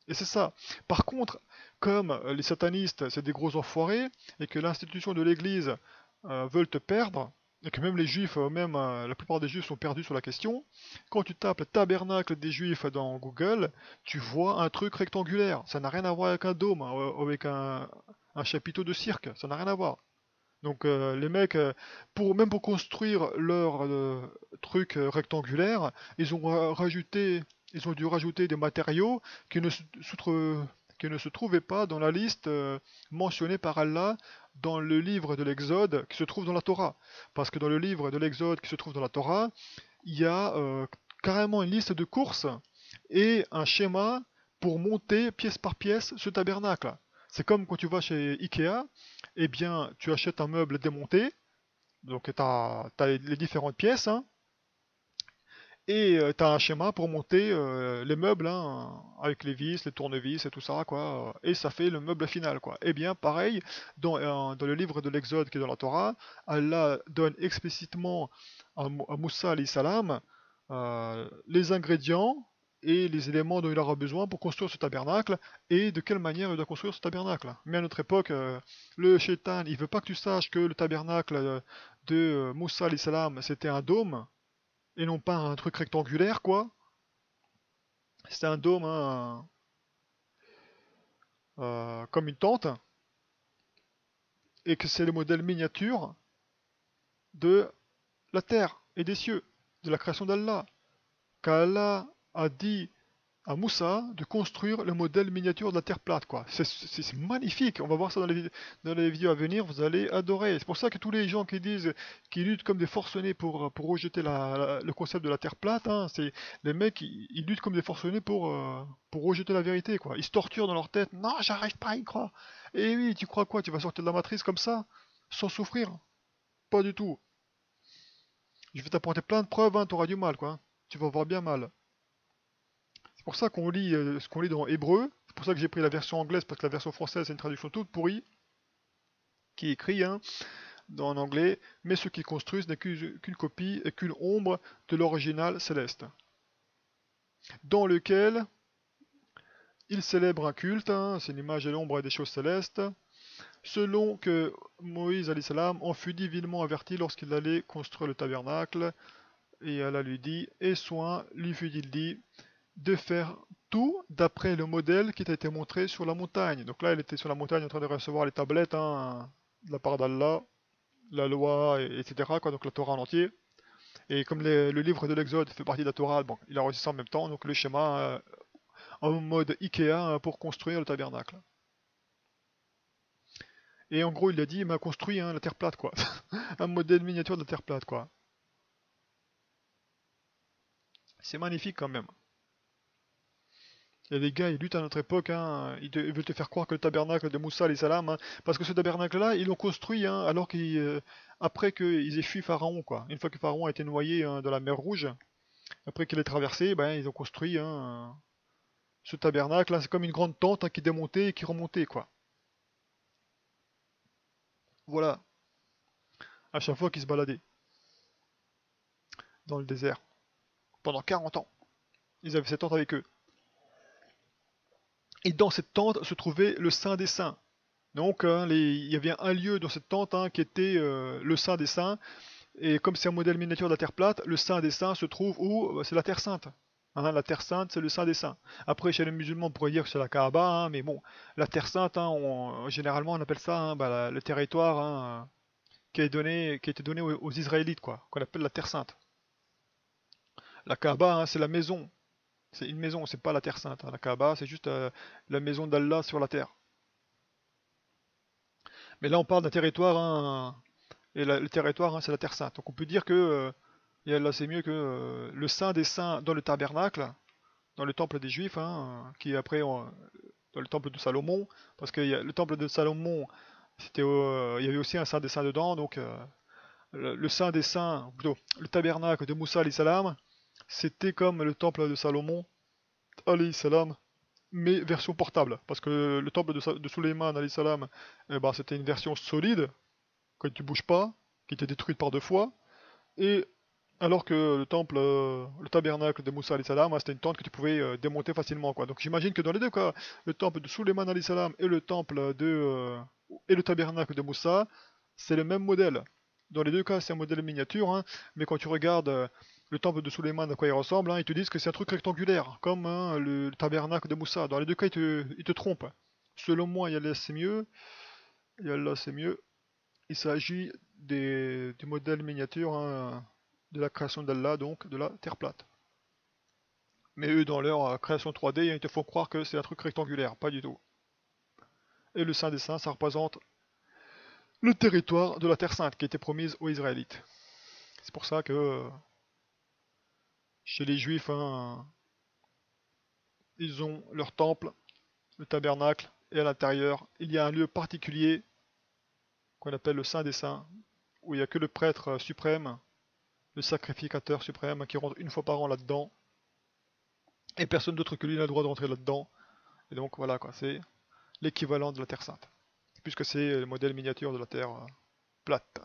et c'est ça. Par contre, comme les satanistes, c'est des gros enfoirés, et que l'institution de l'Église veulent te perdre, et que même les juifs, même la plupart des juifs sont perdus sur la question, quand tu tapes le tabernacle des juifs dans Google, tu vois un truc rectangulaire. Ça n'a rien à voir avec un dôme, hein, avec un chapiteau de cirque, ça n'a rien à voir. Donc les mecs, même pour construire leur truc rectangulaire, ils ont dû rajouter des matériaux qui ne se trouvaient pas dans la liste mentionnée par Allah dans le livre de l'Exode qui se trouve dans la Torah. Parce que dans le livre de l'Exode qui se trouve dans la Torah, il y a carrément une liste de courses et un schéma pour monter pièce par pièce ce tabernacle. C'est comme quand tu vas chez Ikea, eh bien, tu achètes un meuble démonté, donc tu as les différentes pièces, hein, et tu as un schéma pour monter les meubles, hein, avec les vis, les tournevis et tout ça, quoi, et ça fait le meuble final, quoi. Eh bien, pareil, dans le livre de l'Exode qui est dans la Torah, Allah donne explicitement à Moussa alayhi salam les ingrédients et les éléments dont il aura besoin pour construire ce tabernacle et de quelle manière il doit construire ce tabernacle. Mais à notre époque, le shaitan, il veut pas que tu saches que le tabernacle de Moussa alayhi salam c'était un dôme et non pas un truc rectangulaire, quoi. C'était un dôme, hein, comme une tente, et que c'est le modèle miniature de la terre et des cieux, de la création d'Allah. Qu'Allah a dit à Moussa de construire le modèle miniature de la Terre plate, quoi. C'est magnifique. On va voir ça dans les vidéos à venir. Vous allez adorer. C'est pour ça que tous les gens qui disent, qui luttent comme des forcenés pour rejeter le concept de la Terre plate, hein, c'est les mecs, ils luttent comme des forcenés pour rejeter la vérité, quoi. Ils se torturent dans leur tête. Non, j'arrive pas à y croire. Et oui, tu crois quoi? Tu vas sortir de la matrice comme ça, sans souffrir? Pas du tout. Je vais t'apporter plein de preuves, hein, t'auras du mal, quoi. Tu vas avoir bien mal. C'est pour ça qu'on lit ce qu'on lit dans Hébreu. C'est pour ça que j'ai pris la version anglaise, parce que la version française, c'est une traduction toute pourrie, qui est écrit hein, en anglais, mais ce qu'ils construisent n'est qu'une copie et qu'une ombre de l'original céleste, dans lequel ils célèbrent un culte, hein, c'est l'image et l'ombre des choses célestes, selon que Moïse salam en fut divinement averti lorsqu'il allait construire le tabernacle, et Allah lui dit, et soin, lui fut-il dit, de faire tout d'après le modèle qui t'a été montré sur la montagne. Donc là, elle était sur la montagne en train de recevoir les tablettes hein, de la part d'Allah, la loi, etc. Quoi, donc la Torah en entier. Et comme le livre de l'Exode fait partie de la Torah, bon, il a reçu ça en même temps, donc le schéma en mode Ikea pour construire le tabernacle. Et en gros, il a dit, il m'a construit hein, la terre plate, quoi. Un modèle miniature de la terre plate, quoi. C'est magnifique quand même. Il y a des gars, ils luttent à notre époque, hein, ils veulent te faire croire que le tabernacle de Moussa, les salam, hein, parce que ce tabernacle-là, ils l'ont construit hein, alors après qu'ils aient fui Pharaon, quoi. Une fois que Pharaon a été noyé hein, dans la mer Rouge, après qu'il ait traversé, ben, ils ont construit hein, ce tabernacle, là, c'est comme une grande tente hein, qui démontait et qui remontait, quoi. Voilà, à chaque fois qu'ils se baladaient dans le désert, pendant 40 ans. Ils avaient cette tente avec eux. Et dans cette tente se trouvait le Saint des Saints. Donc, hein, il y avait un lieu dans cette tente hein, qui était le Saint des Saints. Et comme c'est un modèle miniature de la Terre plate, le Saint des Saints se trouve où? C'est la Terre Sainte. Hein, la Terre Sainte, c'est le Saint des Saints. Après, chez les musulmans, on pourrait dire que c'est la Kaaba, hein, mais bon, la Terre Sainte, hein, généralement, on appelle ça hein, bah, le territoire hein, qui a été donné aux Israélites, quoi, qu'on appelle la Terre Sainte. La Kaaba, hein, c'est la maison. C'est une maison, c'est pas la Terre Sainte. Hein. La Kaaba, c'est juste la maison d'Allah sur la terre. Mais là, on parle d'un territoire hein, Et le territoire, hein, c'est la Terre Sainte. Donc on peut dire que et là c'est mieux que le Saint des Saints dans le tabernacle, dans le temple des Juifs, hein, qui est après dans le temple de Salomon, parce que le temple de Salomon, il y avait aussi un Saint des Saints dedans, donc le Saint des Saints, plutôt le tabernacle de Moussa alayhi salam, c'était comme le temple de Salomon alayhi salam, mais version portable, parce que le temple de Suleiman alayhi salam, eh ben, c'était une version solide, que tu bouges pas, qui était détruite par deux fois, et alors que le temple, le tabernacle de Moussa alayhi salam, c'était une tente que tu pouvais démonter facilement, quoi. Donc j'imagine que dans les deux cas, le temple de Suleiman alayhi salam et le temple et le tabernacle de Moussa, c'est le même modèle. Dans les deux cas, c'est un modèle miniature, hein, mais quand tu regardes le temple de Suleiman, à quoi il ressemble, hein, ils te disent que c'est un truc rectangulaire, comme hein, le tabernacle de Moussa. Dans les deux cas, ils te trompent. Selon moi, Yallah c'est mieux. Yallah c'est mieux. Il s'agit du modèle miniature hein, de la création d'Allah, donc de la Terre plate. Mais eux, dans leur création 3D, ils te font croire que c'est un truc rectangulaire, pas du tout. Et le Saint des Saints, ça représente le territoire de la Terre Sainte qui était promise aux Israélites. C'est pour ça que chez les Juifs, hein, ils ont leur temple, le tabernacle, et à l'intérieur, il y a un lieu particulier qu'on appelle le Saint des Saints, où il n'y a que le prêtre suprême, le sacrificateur suprême, qui rentre une fois par an là-dedans, et personne d'autre que lui n'a le droit de rentrer là-dedans. Et donc voilà quoi, c'est l'équivalent de la Terre Sainte, puisque c'est le modèle miniature de la Terre plate.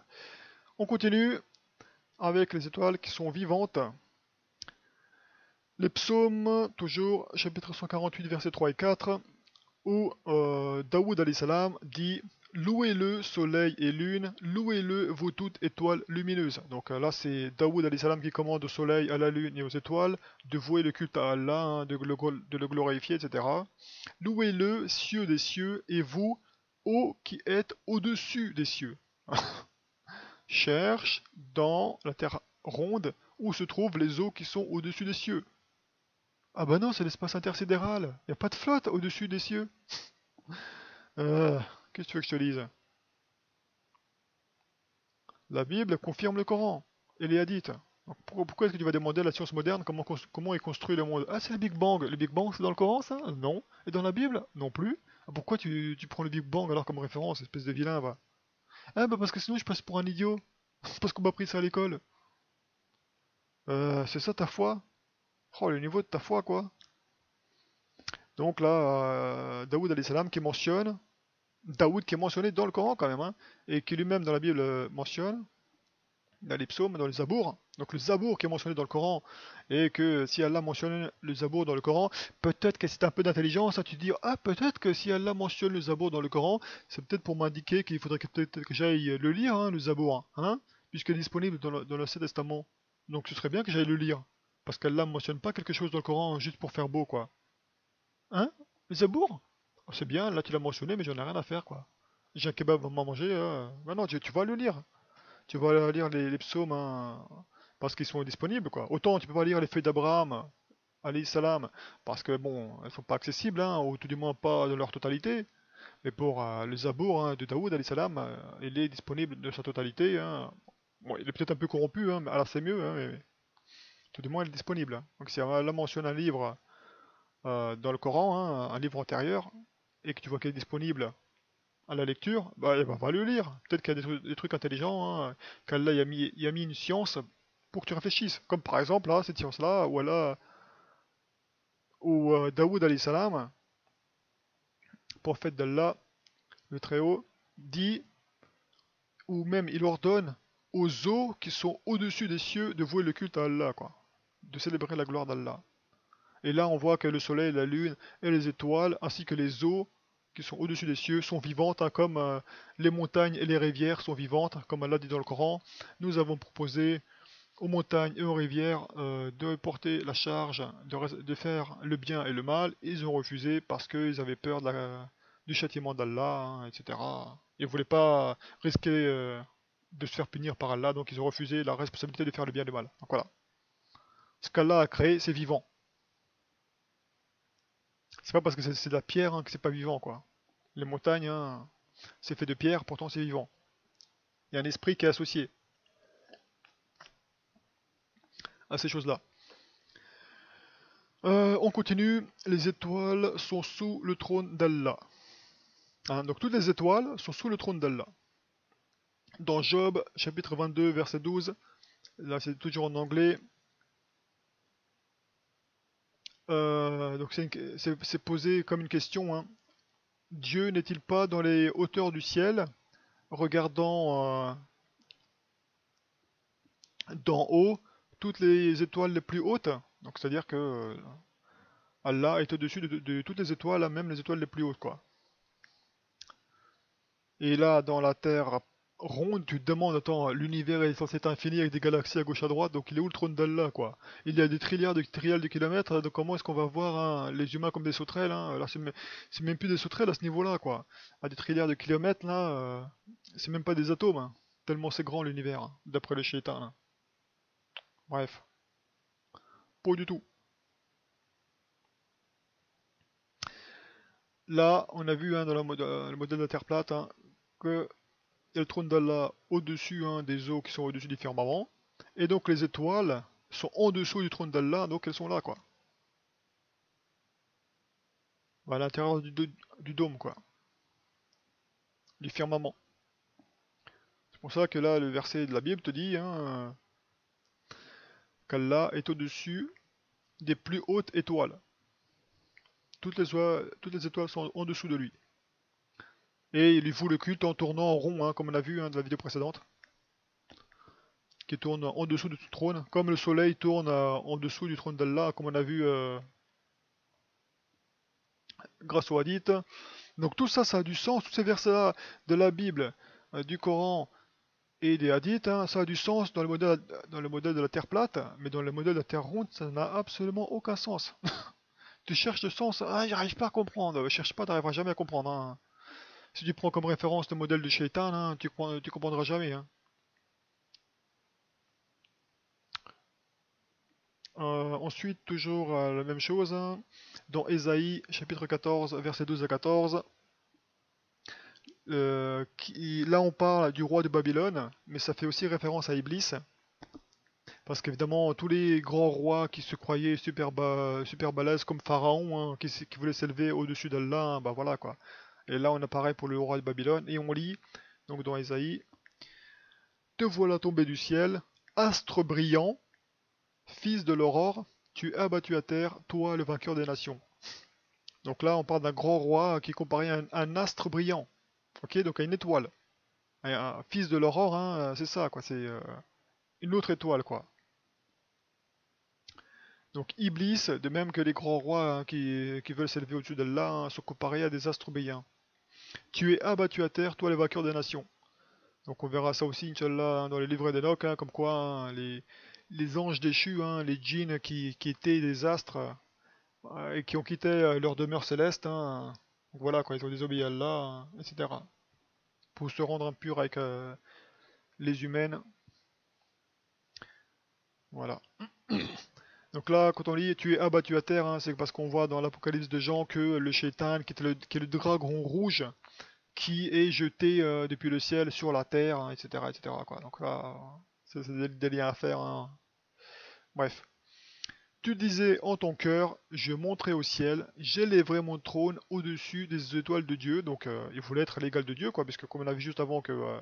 On continue avec les étoiles qui sont vivantes. Les psaumes, toujours, chapitre 148, versets 3 et 4, où Daoud alayhi salam dit louez-le soleil et lune, louez-le vous toutes étoiles lumineuses. Donc là c'est Daoud alayhi salam qui commande au soleil, à la lune et aux étoiles de vouer le culte à Allah, hein, de le glorifier, etc. Louez-le cieux des cieux et vous, ô qui êtes au-dessus des cieux. Cherche dans la terre ronde où se trouvent les eaux qui sont au-dessus des cieux. Ah bah non, c'est l'espace intersidéral. Y a pas de flotte au-dessus des cieux. Euh, Qu'est-ce que tu veux que je te dise? La Bible confirme le Coran et les hadiths. Donc pourquoi est-ce que tu vas demander à la science moderne comment est construit le monde? Ah, c'est le Big Bang. Le Big Bang, c'est dans le Coran, ça? Non. Et dans la Bible? Non plus. Ah, pourquoi tu prends le Big Bang alors comme référence, espèce de vilain, va? Ah bah parce que sinon je passe pour un idiot. Parce qu'on m'a appris ça à l'école. C'est ça ta foi? Oh, le niveau de ta foi, quoi. Donc là, Daoud alayhi salam qui mentionne, Daoud qui est mentionné dans le Coran quand même, hein, et qui lui-même dans la Bible mentionne, dans les psaumes, dans les zabours, donc le zabour qui est mentionné dans le Coran, et que si Allah mentionne le zabour dans le Coran, peut-être que c'est un peu d'intelligence, hein, tu te dis, ah peut-être que si Allah mentionne le zabour dans le Coran, c'est peut-être pour m'indiquer qu'il faudrait peut-être que j'aille le lire, hein, le zabour, hein, puisqu'il est disponible dans l'Ancien Testament. Donc ce serait bien que j'aille le lire, parce qu'Allah ne mentionne pas quelque chose dans le Coran juste pour faire beau, quoi. Hein? Le zabour? Oh, c'est bien, là tu l'as mentionné, mais j'en ai rien à faire, quoi. J'ai un kebab à manger, bah non, tu vas le lire. Tu vas lire les psaumes, hein, parce qu'ils sont disponibles, quoi. Autant tu peux pas lire les feuilles d'Abraham, alayhi salam, parce que bon, elles sont pas accessibles, hein, ou tout du moins pas dans leur totalité. Mais pour le Zabour hein, de Daoud, alayhi salam, il est disponible de sa totalité, hein. Bon, il est peut-être un peu corrompu, hein, mais alors c'est mieux, hein, mais tout du moins il est disponible, hein. Donc si Allah mentionne un livre dans le Coran, hein, un livre antérieur, et que tu vois qu'il est disponible à la lecture, bah, eh ben, va le lire. Peut-être qu'il y a des trucs intelligents, hein, qu'Allah y a mis une science pour que tu réfléchisses. Comme par exemple, là, cette science-là, où Daoud alayhi salam, prophète d'Allah, le Très-Haut, dit, ou même il ordonne aux eaux qui sont au-dessus des cieux de vouer le culte à Allah, quoi. De célébrer la gloire d'Allah. Et là, on voit que le soleil, la lune et les étoiles, ainsi que les eaux qui sont au-dessus des cieux, sont vivantes, hein, comme les montagnes et les rivières sont vivantes, comme Allah dit dans le Coran. Nous avons proposé aux montagnes et aux rivières de porter la charge, de faire le bien et le mal. Ils ont refusé parce qu'ils avaient peur du châtiment d'Allah, hein, etc. Ils ne voulaient pas risquer de se faire punir par Allah, donc ils ont refusé la responsabilité de faire le bien et le mal. Donc voilà. Ce qu'Allah a créé, c'est vivant. C'est pas parce que c'est de la pierre hein, que c'est pas vivant, quoi. Les montagnes, hein, c'est fait de pierre, pourtant c'est vivant. Il y a un esprit qui est associé à ces choses-là. On continue. Les étoiles sont sous le trône d'Allah. Hein, donc toutes les étoiles sont sous le trône d'Allah. Dans Job, chapitre 22, verset 12, là c'est toujours en anglais. Donc c'est posé comme une question. Hein. Dieu n'est-il pas dans les hauteurs du ciel, regardant d'en haut toutes les étoiles les plus hautes? Donc c'est-à-dire que Allah est au-dessus de toutes les étoiles, même les étoiles les plus hautes, quoi. Et là, dans la Terre ronde, tu te demandes, attends, l'univers est censé être infini avec des galaxies à gauche à droite, donc il est où le trône d'Allah, quoi? Il y a des trilliards de kilomètres, donc comment est-ce qu'on va voir hein, les humains comme des sauterelles, hein? Là, c'est même plus des sauterelles à ce niveau-là, quoi. À des trilliards de kilomètres, là, c'est même pas des atomes, hein, tellement c'est grand l'univers, hein, d'après les chétans, là. Bref, pas du tout. Là, on a vu hein, dans le modèle de la Terre plate hein, que il y a le trône d'Allah au-dessus hein, des eaux qui sont au-dessus du firmament. Et donc les étoiles sont en dessous du trône d'Allah, donc elles sont là, quoi. À l'intérieur du dôme, quoi. Du firmament. C'est pour ça que là, le verset de la Bible te dit hein, qu'Allah est au-dessus des plus hautes étoiles. Toutes les étoiles sont en dessous de lui. Et il lui fout le culte en tournant en rond, hein, comme on a vu hein, dans la vidéo précédente. Qui tourne en dessous de tout trône, comme le soleil tourne en dessous du trône d'Allah, comme on a vu grâce au hadith. Donc tout ça, ça a du sens, tous ces versets-là de la Bible, du Coran et des hadiths, hein, ça a du sens dans le modèle de la Terre plate, mais dans le modèle de la Terre ronde, ça n'a absolument aucun sens. Tu cherches le sens, ah, j'arrive pas à comprendre, cherche pas, t'arriveras jamais à comprendre. Hein. Si tu prends comme référence le modèle de Shaitan, hein, tu comprendras jamais. Hein. Ensuite, toujours la même chose, hein, dans Ésaïe, chapitre 14, versets 12 à 14, là on parle du roi de Babylone, mais ça fait aussi référence à Iblis, parce qu'évidemment, tous les grands rois qui se croyaient super balèzes comme Pharaon, hein, qui voulait s'élever au-dessus d'Allah, bah voilà quoi. Et là on apparaît pour le roi de Babylone, et on lit, donc dans Ésaïe, te voilà tombé du ciel, astre brillant, fils de l'aurore, tu es abattu à terre, toi le vainqueur des nations. Donc là, on parle d'un grand roi qui est comparé à un astre brillant, ok, donc à une étoile. Un fils de l'aurore, hein, c'est ça, quoi, c'est une autre étoile, quoi. Donc Iblis, de même que les grands rois hein, qui veulent s'élever au-dessus d'Allah, hein, sont comparés à des astres brillants. Tu es abattu à terre, toi le vainqueur des nations. Donc on verra ça aussi, Inch'Allah, hein, dans les livrets d'Enoch, hein, comme quoi hein, les anges déchus, hein, les djinns qui étaient des astres, et qui ont quitté leur demeure céleste, hein, donc voilà, quand ils ont désobéi à Allah, hein, etc. Pour se rendre impurs avec les humaines. Voilà. Donc là, quand on lit tu es abattu à terre, hein, c'est parce qu'on voit dans l'Apocalypse de Jean que le Shaitan, qui est le dragon rouge, qui est jeté depuis le ciel sur la terre, hein, etc., etc. Quoi. Donc là, c'est des liens à faire. Hein. Bref. Tu disais en ton cœur, je monterai au ciel, j'élèverai mon trône au-dessus des étoiles de Dieu. Donc il voulait être l'égal de Dieu, quoi, parce que comme on a vu juste avant que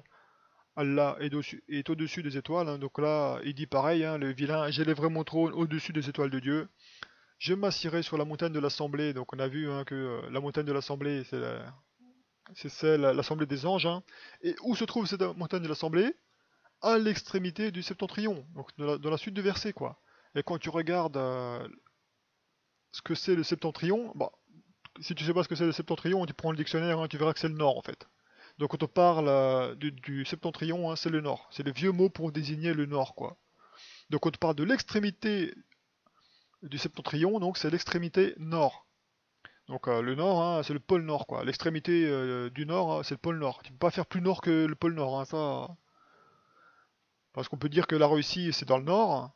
Allah est au-dessus des étoiles, hein, donc là il dit pareil, hein, le vilain, j'élèverai mon trône au-dessus des étoiles de Dieu. Je m'assirai sur la montagne de l'assemblée, donc on a vu hein, que la montagne de l'assemblée, c'est celle, l'assemblée des anges. Hein. Et où se trouve cette montagne de l'assemblée? À l'extrémité du septentrion, donc dans la suite du verset, quoi. Et quand tu regardes ce que c'est le septentrion, bah, si tu sais pas ce que c'est le septentrion, tu prends le dictionnaire, hein, tu verras que c'est le nord en fait. Donc quand on parle du septentrion, hein, c'est le nord. C'est le vieux mot pour désigner le nord, quoi. Donc quand on parle de l'extrémité du septentrion, donc c'est l'extrémité nord. Donc le nord, hein, c'est le pôle nord, quoi. L'extrémité du nord, hein, c'est le pôle nord. Tu peux pas faire plus nord que le pôle nord, hein, ça. Parce qu'on peut dire que la Russie, c'est dans le nord.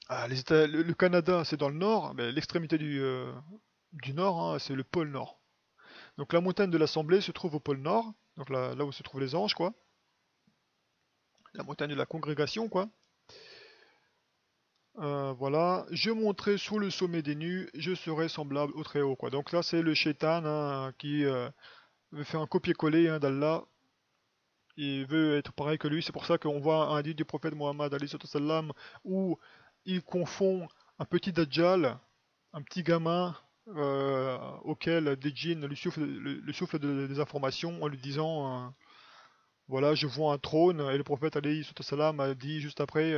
Ah, le Canada, c'est dans le nord. Mais l'extrémité du nord, hein, c'est le pôle nord. Donc la montagne de l'Assemblée se trouve au pôle nord. Donc là où se trouvent les anges, quoi. la montagne de la congrégation, quoi. Voilà, je monterai sur le sommet des nues, je serai semblable au Très-Haut, quoi. Donc là, c'est le Shaitan hein, qui veut faire un copier-coller hein, d'Allah. Il veut être pareil que lui, c'est pour ça qu'on voit un hadith du prophète Mohammed sallam où il confond un petit Dajjal, un petit gamin auquel des djinns lui soufflent, lui soufflent des informations en lui disant voilà, je vois un trône, et le prophète alayhi salam a dit juste après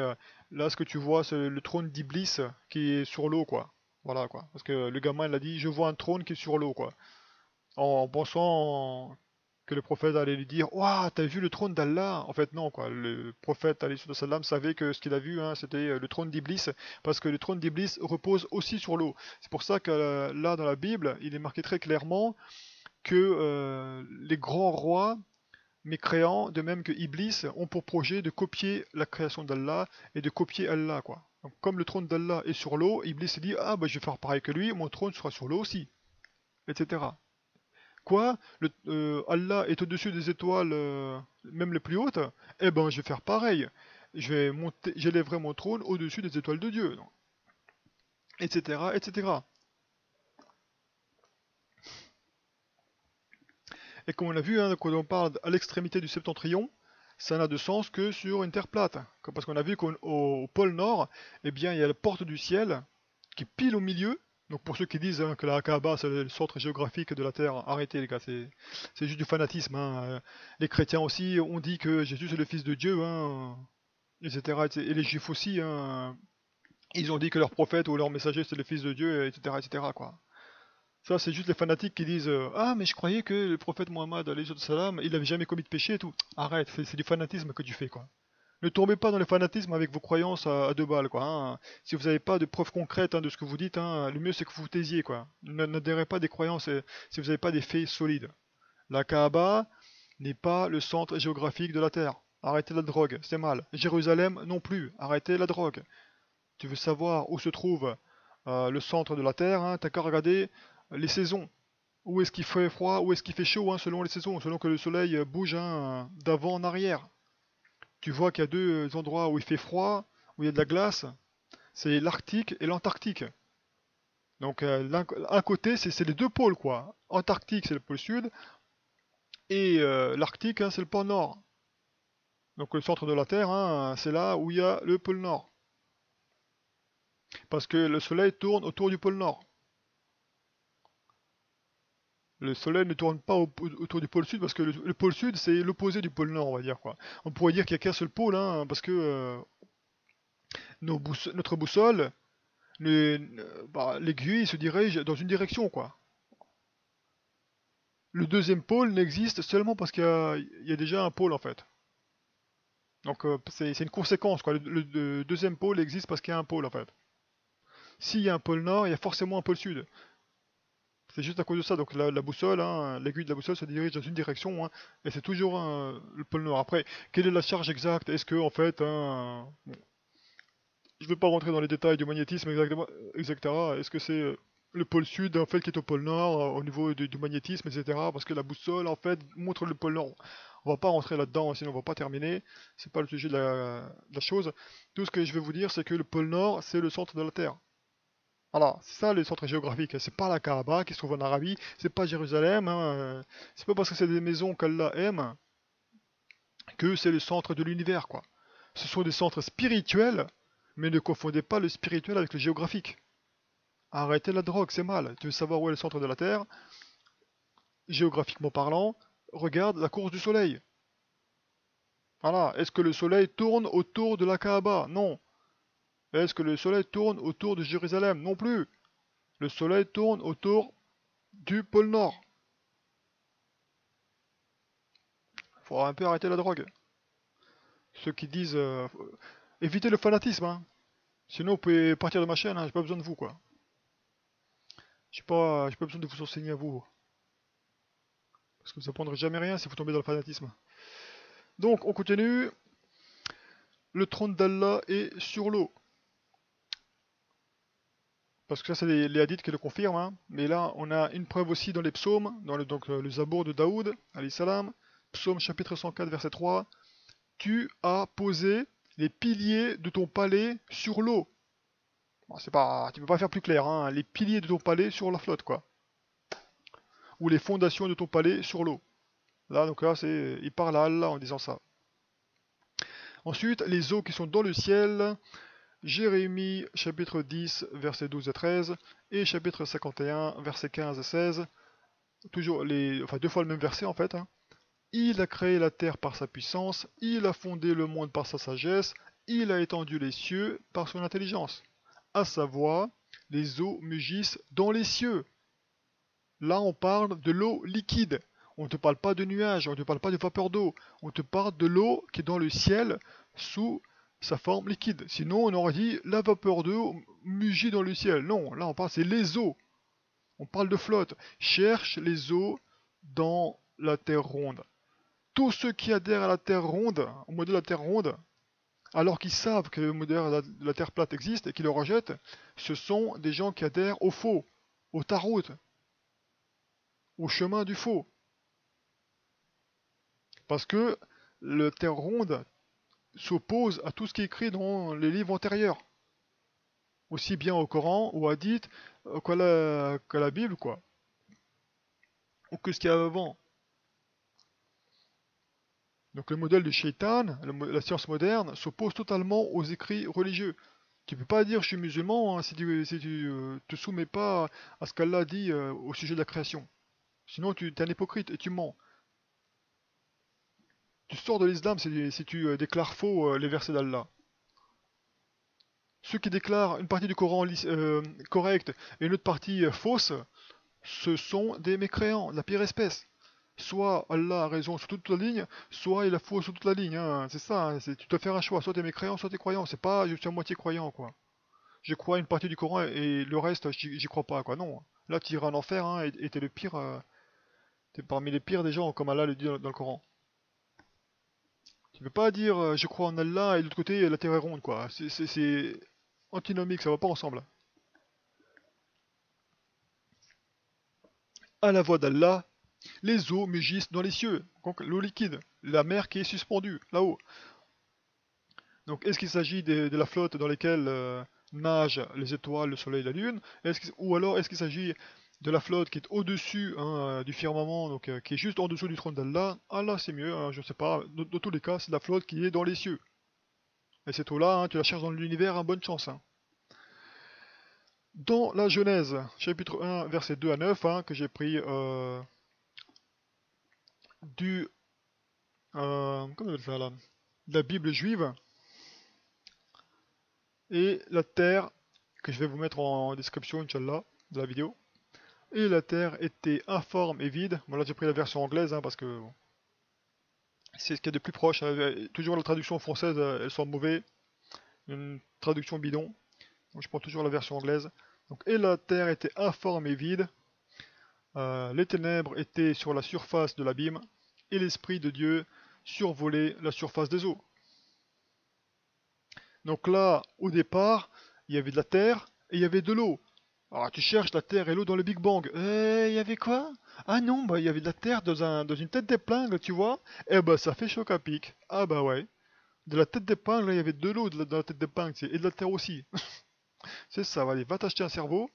là ce que tu vois c'est le trône d'Iblis qui est sur l'eau quoi. Voilà quoi. Parce que le gamin il a dit je vois un trône qui est sur l'eau quoi. En pensant que le prophète allait lui dire ouah t'as vu le trône d'Allah? En fait non quoi. Le prophète alayhi salam savait que ce qu'il a vu hein, c'était le trône d'Iblis parce que le trône d'Iblis repose aussi sur l'eau. C'est pour ça que là dans la Bible il est marqué très clairement que les grands rois mécréants, de même que Iblis, ont pour projet de copier la création d'Allah et de copier Allah, quoi. Donc, comme le trône d'Allah est sur l'eau, Iblis se dit ah bah je vais faire pareil que lui, mon trône sera sur l'eau aussi, etc. Quoi Allah est au-dessus des étoiles, même les plus hautes. Eh ben je vais faire pareil. Je vais monter, j'élèverai mon trône au-dessus des étoiles de Dieu, etc., etc. Et comme on l'a vu, hein, quand on parle à l'extrémité du septentrion, ça n'a de sens que sur une terre plate. Parce qu'on a vu qu'au pôle Nord, eh bien, il y a la porte du ciel qui est pile au milieu. Donc pour ceux qui disent hein, que la Kaaba c'est le centre géographique de la Terre, arrêtez les gars, c'est juste du fanatisme. Hein. Les chrétiens aussi ont dit que Jésus c'est le Fils de Dieu, hein, etc., etc. Et les Juifs aussi, hein, ils ont dit que leur prophète ou leur messager c'est le Fils de Dieu, etc., etc. quoi. Ça, c'est juste les fanatiques qui disent ah, mais je croyais que le prophète Mohammed, alayhi salam, il avait jamais commis de péché et tout. Arrête, c'est du fanatisme que tu fais, quoi. Ne tombez pas dans le fanatisme avec vos croyances à deux balles, quoi. Hein. Si vous n'avez pas de preuves concrètes hein, de ce que vous dites, hein, le mieux c'est que vous vous taisiez, quoi. N'adhérez pas des croyances si vous n'avez pas des faits solides. La Kaaba n'est pas le centre géographique de la Terre. Arrêtez la drogue, c'est mal. Jérusalem non plus, arrêtez la drogue. Tu veux savoir où se trouve le centre de la Terre, hein, t'as qu'à regarder les saisons. Où est-ce qu'il fait froid, où est-ce qu'il fait chaud, hein, selon les saisons, selon que le soleil bouge hein, d'avant en arrière. Tu vois qu'il y a deux endroits où il fait froid, où il y a de la glace, c'est l'Arctique et l'Antarctique. Donc un côté, c'est les deux pôles quoi. Antarctique c'est le pôle sud, et l'Arctique hein, c'est le pôle nord. Donc le centre de la Terre, hein, c'est là où il y a le pôle nord. Parce que le soleil tourne autour du pôle nord. Le soleil ne tourne pas autour du pôle sud parce que le pôle sud c'est l'opposé du pôle nord on va dire quoi. On pourrait dire qu'il n'y a qu'un seul pôle hein, parce que notre boussole, l'aiguille se dirige dans une direction quoi. Le deuxième pôle n'existe seulement parce qu'il y a déjà un pôle en fait. Donc c'est une conséquence quoi. Le deuxième pôle existe parce qu'il y a un pôle en fait. S'il y a un pôle nord, il y a forcément un pôle sud. C'est juste à cause de ça, donc la boussole, hein, l'aiguille de la boussole se dirige dans une direction, hein, et c'est toujours le pôle nord. Après, quelle est la charge exacte? Est-ce que, en fait, hein, bon, je ne vais pas rentrer dans les détails du magnétisme exactement, etc. Est-ce que c'est le pôle sud, en fait, qui est au pôle nord, au niveau du magnétisme, etc. Parce que la boussole, en fait, montre le pôle nord. On va pas rentrer là-dedans, sinon on va pas terminer. C'est pas le sujet de la chose. Tout ce que je vais vous dire, c'est que le pôle nord, c'est le centre de la Terre. Voilà, c'est ça le centre géographique. C'est pas la Kaaba qui se trouve en Arabie, c'est pas Jérusalem. Hein, c'est pas parce que c'est des maisons qu'Allah aime que c'est le centre de l'univers, quoi. Ce sont des centres spirituels, mais ne confondez pas le spirituel avec le géographique. Arrêtez la drogue, c'est mal. Tu veux savoir où est le centre de la Terre? Géographiquement parlant, regarde la course du Soleil. Voilà, est-ce que le Soleil tourne autour de la Kaaba? Non. Est-ce que le Soleil tourne autour de Jérusalem? Non plus. Le Soleil tourne autour du pôle Nord. Faut un peu arrêter la drogue. Ceux qui disent évitez le fanatisme, hein. Sinon vous pouvez partir de ma chaîne, hein. J'ai pas besoin de vous quoi. J'ai pas besoin de vous enseigner à vous. Parce que vous apprendrez jamais rien si vous tombez dans le fanatisme. Donc on continue. Le trône d'Allah est sur l'eau. Parce que ça c'est les hadiths qui le confirment, hein. Mais là on a une preuve aussi dans les psaumes, dans le Zabour de Daoud, alayhi salam, psaume chapitre 104 verset 3. tu as posé les piliers de ton palais sur l'eau. Bon, c'est pas, tu peux pas faire plus clair, hein, les piliers de ton palais sur la flotte, quoi. Ou les fondations de ton palais sur l'eau. Là, donc là, il parle à Allah en disant ça. Ensuite, les eaux qui sont dans le ciel, Jérémie chapitre 10, versets 12 et 13, et chapitre 51, versets 15 et 16, toujours deux fois le même verset en fait. Hein. Il a créé la terre par sa puissance, il a fondé le monde par sa sagesse, il a étendu les cieux par son intelligence. À savoir, les eaux mugissent dans les cieux. Là, on parle de l'eau liquide. On ne te parle pas de nuages, on ne te parle pas de vapeur d'eau. On te parle de l'eau qui est dans le ciel sous sa forme liquide. Sinon, on aurait dit la vapeur d'eau mugit dans le ciel. Non, là, on parle, c'est les eaux. On parle de flotte. Cherche les eaux dans la terre ronde. Tous ceux qui adhèrent à la terre ronde, au modèle de la terre ronde, alors qu'ils savent que le modèle de la terre plate existe et qu'ils le rejettent, ce sont des gens qui adhèrent au faux, au tarot, au chemin du faux. Parce que la terre ronde s'oppose à tout ce qui est écrit dans les livres antérieurs. Aussi bien au Coran, ou Hadith, qu'à la Bible, quoi. Ou que ce qu'il y a avant. Donc le modèle de Shaitan, la science moderne, s'oppose totalement aux écrits religieux. Tu peux pas dire je suis musulman hein, si tu te soumets pas à ce qu'Allah dit au sujet de la création. Sinon tu es un hypocrite et tu mens. Tu sors de l'islam si tu déclares faux les versets d'Allah. Ceux qui déclarent une partie du Coran correcte et une autre partie fausse, ce sont des mécréants, de la pire espèce. Soit Allah a raison sur toute la ligne, soit il a faux sur toute la ligne. Hein. C'est ça, hein. Tu dois faire un choix, soit t'es mécréant, soit t'es croyant. C'est pas je suis à moitié croyant, quoi. Je crois une partie du Coran et le reste, j'y crois pas, quoi. Non. Là, tu iras en enfer, hein, et t'es le pire. T'es parmi les pires des gens, comme Allah le dit dans le Coran. Tu peux pas dire je crois en Allah et de l'autre côté la terre est ronde, quoi. C'est antinomique, ça va pas ensemble. À la voix d'Allah, les eaux mugissent dans les cieux, donc l'eau liquide, la mer qui est suspendue, là-haut. Donc est-ce qu'il s'agit de la flotte dans laquelle nagent les étoiles, le soleil, la lune, ou alors est-ce qu'il s'agit de la flotte qui est au-dessus hein, du firmament, donc qui est juste en dessous du trône d'Allah? Ah là c'est mieux, hein, je sais pas, dans tous les cas c'est la flotte qui est dans les cieux. Et cette eau-là, hein, tu la cherches dans l'univers, hein, bonne chance. Hein. Dans la Genèse, chapitre 1, versets 2 à 9, hein, que j'ai pris du... comment on appelle ça là, de la Bible juive, et la terre, que je vais vous mettre en description, Inch'Allah, de la vidéo. Et la terre était informe et vide. Bon là j'ai pris la version anglaise, hein, parce que bon, c'est ce qu'il y a de plus proche. Hein. Toujours la traduction française, elles sont mauvaises. Une traduction bidon. Donc je prends toujours la version anglaise. Donc, et la terre était informe et vide. Les ténèbres étaient sur la surface de l'abîme. Et l'Esprit de Dieu survolait la surface des eaux. Donc là, au départ, il y avait de la terre et il y avait de l'eau. Alors tu cherches la terre et l'eau dans le Big Bang. Il y avait quoi? Ah non, bah il y avait de la terre dans une tête d'épingle, tu vois? Eh bah ça fait choc à pic. Ah bah ouais. De la tête d'épingle, il y avait de l'eau dans la tête d'épingle, et de la terre aussi. C'est ça, allez, va t'acheter un cerveau.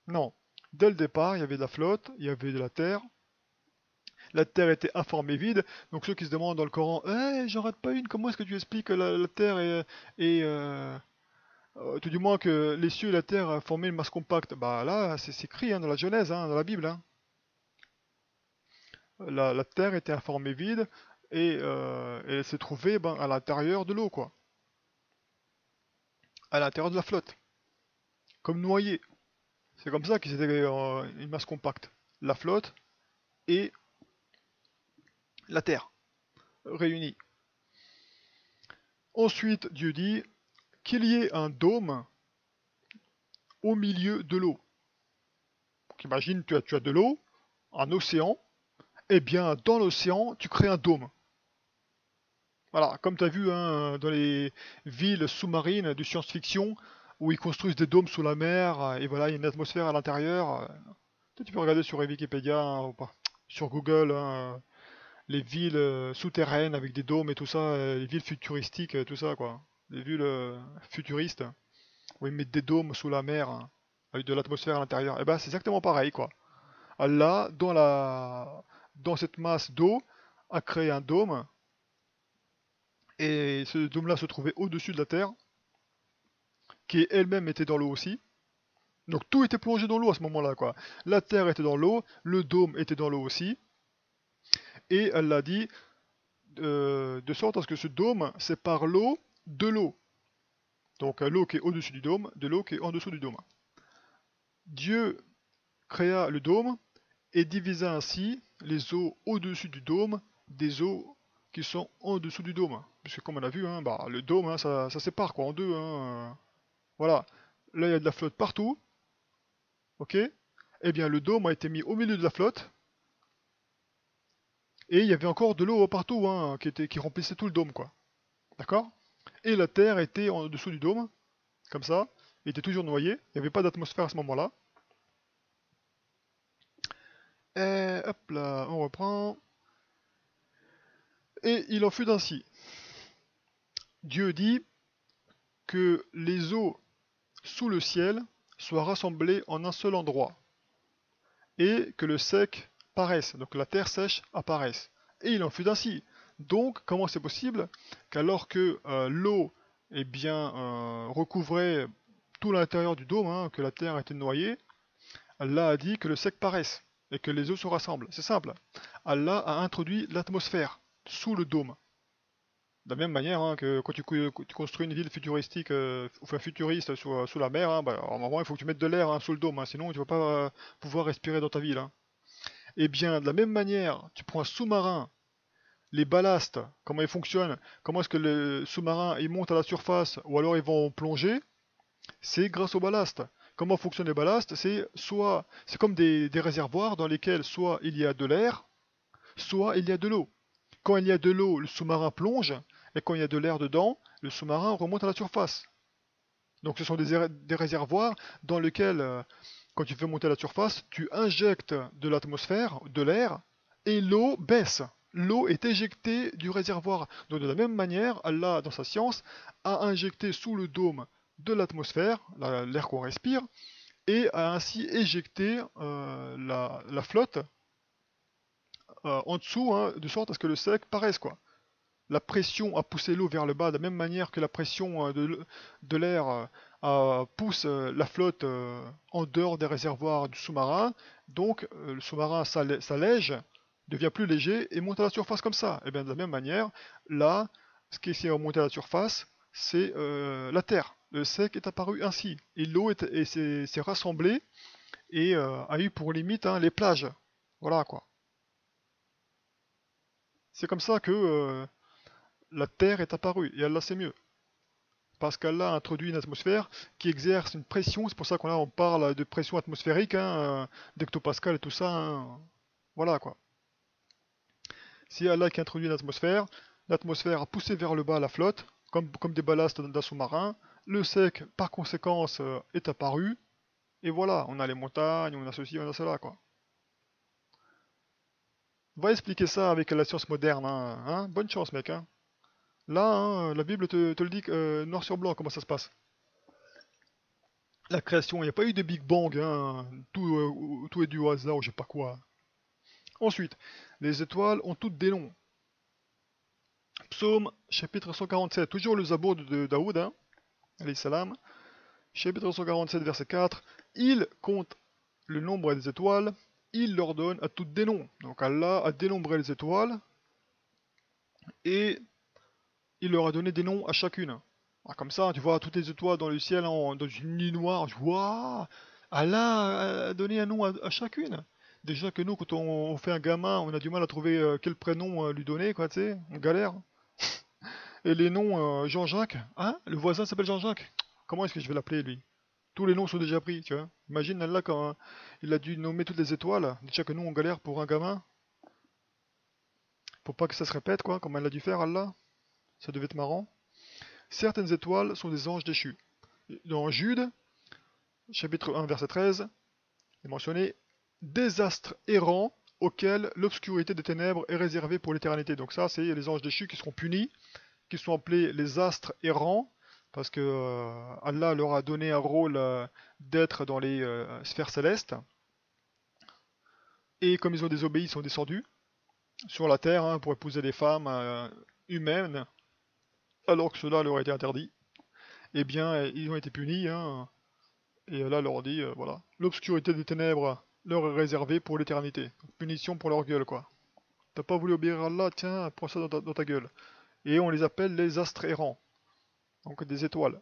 Non. Dès le départ, il y avait de la flotte, il y avait de la terre. La terre était informe et vide. Donc ceux qui se demandent dans le Coran, j'en rate pas une, comment est-ce que tu expliques que la terre est tout du moins que les cieux et la terre formaient une masse compacte? Bah là, c'est écrit hein, dans la Genèse, hein, dans la Bible. Hein. La terre était informe et vide et elle s'est trouvée à l'intérieur de l'eau, quoi. À l'intérieur de la flotte. Comme noyée. C'est comme ça qu'ils étaient une masse compacte. La flotte et la terre réunies. Ensuite, Dieu dit qu'il y ait un dôme au milieu de l'eau. Imagine, tu as de l'eau, un océan, et bien dans l'océan, tu crées un dôme. Voilà, comme tu as vu hein, dans les villes sous-marines de science-fiction, où ils construisent des dômes sous la mer, et voilà, il y a une atmosphère à l'intérieur. Tu peux regarder sur Wikipédia, hein, ou pas, sur Google, hein, les villes souterraines avec des dômes et tout ça, les villes futuristiques, tout ça quoi. Les villes futuristes, où ils mettent des dômes sous la mer, hein, avec de l'atmosphère à l'intérieur. Et ben c'est exactement pareil quoi. Allah, dans cette masse d'eau, a créé un dôme, et ce dôme-là se trouvait au-dessus de la terre, qui elle-même était dans l'eau aussi. Donc tout était plongé dans l'eau à ce moment-là, quoi. La terre était dans l'eau, le dôme était dans l'eau aussi, et elle l'a dit de sorte à ce que ce dôme sépare l'eau de l'eau. Donc l'eau qui est au-dessus du dôme, de l'eau qui est en dessous du dôme. Dieu créa le dôme et divisa ainsi les eaux au-dessus du dôme des eaux qui sont en dessous du dôme. Puisque comme on a vu, hein, bah, le dôme, hein, ça sépare quoi, en deux. Hein, voilà. Là, il y a de la flotte partout. Ok. Eh bien, le dôme a été mis au milieu de la flotte. Et il y avait encore de l'eau partout, hein, qui remplissait tout le dôme, quoi. D'accord? Et la terre était en dessous du dôme, comme ça. Il était toujours noyé. Il n'y avait pas d'atmosphère à ce moment-là. Et hop là, on reprend. Et il en fut ainsi. Dieu dit que les eaux sous le ciel soient rassemblées en un seul endroit, et que le sec paraisse, donc la terre sèche apparaisse. Et il en fut ainsi. Donc, comment c'est possible qu'alors que l'eau eh bien, recouvrait tout l'intérieur du dôme, hein, que la terre était noyée, Allah a dit que le sec paraisse et que les eaux se rassemblent. C'est simple. Allah a introduit l'atmosphère sous le dôme. De la même manière hein, que quand tu construis une ville futuristique, enfin futuriste sous la mer, hein, bah, à un moment il faut que tu mettes de l'air hein, sous le dôme, hein, sinon tu ne vas pas pouvoir respirer dans ta ville. Hein. Et bien de la même manière, tu prends un sous-marin, les ballasts, comment ils fonctionnent, comment est-ce que le sous-marin il monte à la surface ou alors ils vont plonger, c'est grâce au ballast. Comment fonctionnent les ballasts? C'est comme des réservoirs dans lesquels soit il y a de l'air, soit il y a de l'eau. Quand il y a de l'eau, le sous-marin plonge, et quand il y a de l'air dedans, le sous-marin remonte à la surface. Donc ce sont des réservoirs dans lesquels, quand tu veux monter à la surface, tu injectes de l'atmosphère, de l'air, et l'eau baisse. L'eau est éjectée du réservoir. Donc de la même manière, Allah, dans sa science, a injecté sous le dôme de l'atmosphère, l'air qu'on respire, et a ainsi éjecté la flotte en dessous, hein, de sorte à ce que le sec paraisse quoi. La pression a poussé l'eau vers le bas de la même manière que la pression de l'air pousse la flotte en dehors des réservoirs du sous-marin. Donc le sous-marin s'allège, devient plus léger et monte à la surface comme ça. Et bien de la même manière, là, ce qui est remonté à la surface, c'est la terre. Le sec est apparu ainsi. Et l'eau s'est rassemblée et a eu pour limite hein, les plages. Voilà quoi. C'est comme ça que la Terre est apparue, et Allah c'est mieux. Parce qu'Allah a introduit une atmosphère qui exerce une pression, c'est pour ça qu'on parle de pression atmosphérique, hein, d'hectopascal et tout ça. Hein. Voilà quoi. C'est Allah qui a introduit une atmosphère, l'atmosphère a poussé vers le bas la flotte, comme des ballasts d'un sous-marin, le sec par conséquence est apparu, et voilà, on a les montagnes, on a ceci, on a cela quoi. Va expliquer ça avec la science moderne, hein. Bonne chance mec. Hein. Là, hein, la Bible te le dit noir sur blanc comment ça se passe. La création, il n'y a pas eu de Big Bang, hein. Tout est dû au hasard ou je sais pas quoi. Ensuite, les étoiles ont toutes des noms. Psaume, chapitre 147, toujours le Zabour de Daoud, hein, alayhi salam. Chapitre 147, verset 4. Il compte le nombre des étoiles, il leur donne à toutes des noms. Donc Allah a dénombré les étoiles et il leur a donné des noms à chacune. Ah, comme ça, tu vois toutes les étoiles dans le ciel, dans une nuit noire, je vois, Allah a donné un nom à chacune. Déjà que nous, quand on fait un gamin, on a du mal à trouver quel prénom lui donner, quoi, tu sais, on galère. Et les noms, Jean-Jacques, hein, le voisin s'appelle Jean-Jacques. Comment est-ce que je vais l'appeler, lui? Tous les noms sont déjà pris, tu vois. Imagine, Allah, quand il a dû nommer toutes les étoiles, déjà que nous, on galère pour un gamin, pour pas que ça se répète, quoi, comme elle a dû faire, Allah. Ça devait être marrant. Certaines étoiles sont des anges déchus. Dans Jude, chapitre 1, verset 13, il est mentionné « Désastre errant auxquels l'obscurité des ténèbres est réservée pour l'éternité. Donc ça, c'est les anges déchus qui seront punis, qui sont appelés les astres errants, parce que Allah leur a donné un rôle d'être dans les sphères célestes, et comme ils ont désobéi, ils sont descendus sur la terre hein, pour épouser des femmes humaines, alors que cela leur a été interdit. Eh bien, ils ont été punis, hein, et Allah leur dit, voilà, l'obscurité des ténèbres leur est réservée pour l'éternité. Punition pour leur gueule, quoi. T'as pas voulu obéir à Allah, tiens, prends ça dans ta gueule. Et on les appelle les astres errants, donc des étoiles,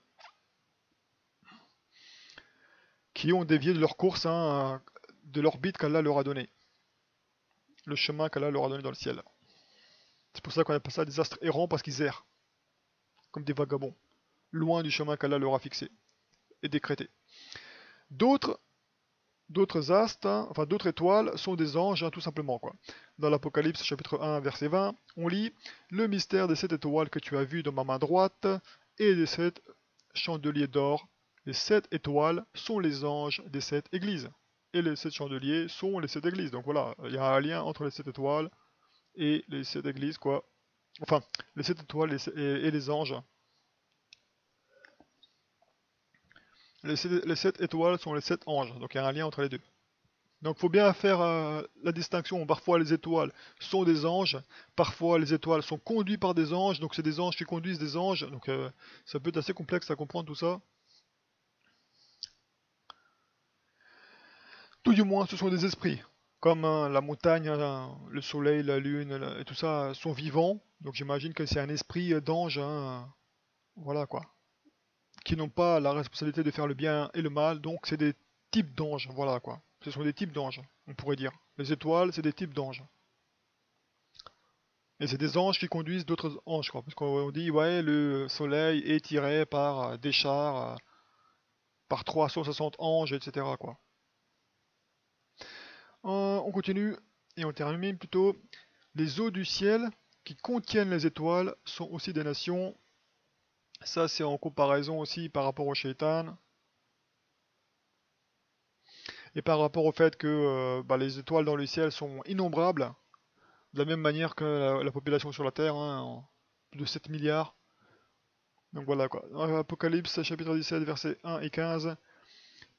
qui ont dévié de leur course, hein, de l'orbite qu'Allah leur a donné, le chemin qu'Allah leur a donné dans le ciel. C'est pour ça qu'on appelle ça des astres errants, parce qu'ils errent, comme des vagabonds, loin du chemin qu'Allah leur a fixé et décrété. D'autres astres, hein, enfin d'autres étoiles sont des anges, hein, tout simplement quoi. Dans l'Apocalypse chapitre 1 verset 20, on lit le mystère des 7 étoiles que tu as vues dans ma main droite et des 7 chandeliers d'or. Les 7 étoiles sont les anges des 7 églises et les 7 chandeliers sont les 7 églises. Donc voilà, il y a un lien entre les 7 étoiles et les 7 églises quoi. Enfin, les 7 étoiles et les anges. Les 7 étoiles sont les 7 anges, donc il y a un lien entre les deux. Donc il faut bien faire la distinction, parfois les étoiles sont des anges, parfois les étoiles sont conduites par des anges, donc c'est des anges qui conduisent des anges, donc ça peut être assez complexe à comprendre tout ça. Tout du moins ce sont des esprits, comme la montagne, le soleil, la lune, et tout ça sont vivants, donc j'imagine que c'est un esprit d'ange, hein, voilà quoi, qui n'ont pas la responsabilité de faire le bien et le mal, donc c'est des types d'anges, voilà quoi. Ce sont des types d'anges, on pourrait dire. Les étoiles, c'est des types d'anges. Et c'est des anges qui conduisent d'autres anges, quoi. Parce qu'on dit, ouais, le soleil est tiré par des chars, par 360 anges, etc., quoi. On continue, et on termine plutôt. Les eaux du ciel qui contiennent les étoiles sont aussi des nations. Ça, c'est en comparaison aussi par rapport au Shaitan. Et par rapport au fait que les étoiles dans le ciel sont innombrables. De la même manière que la population sur la Terre, hein, plus de 7 milliards. Donc voilà quoi. Apocalypse chapitre 17 versets 1 et 15.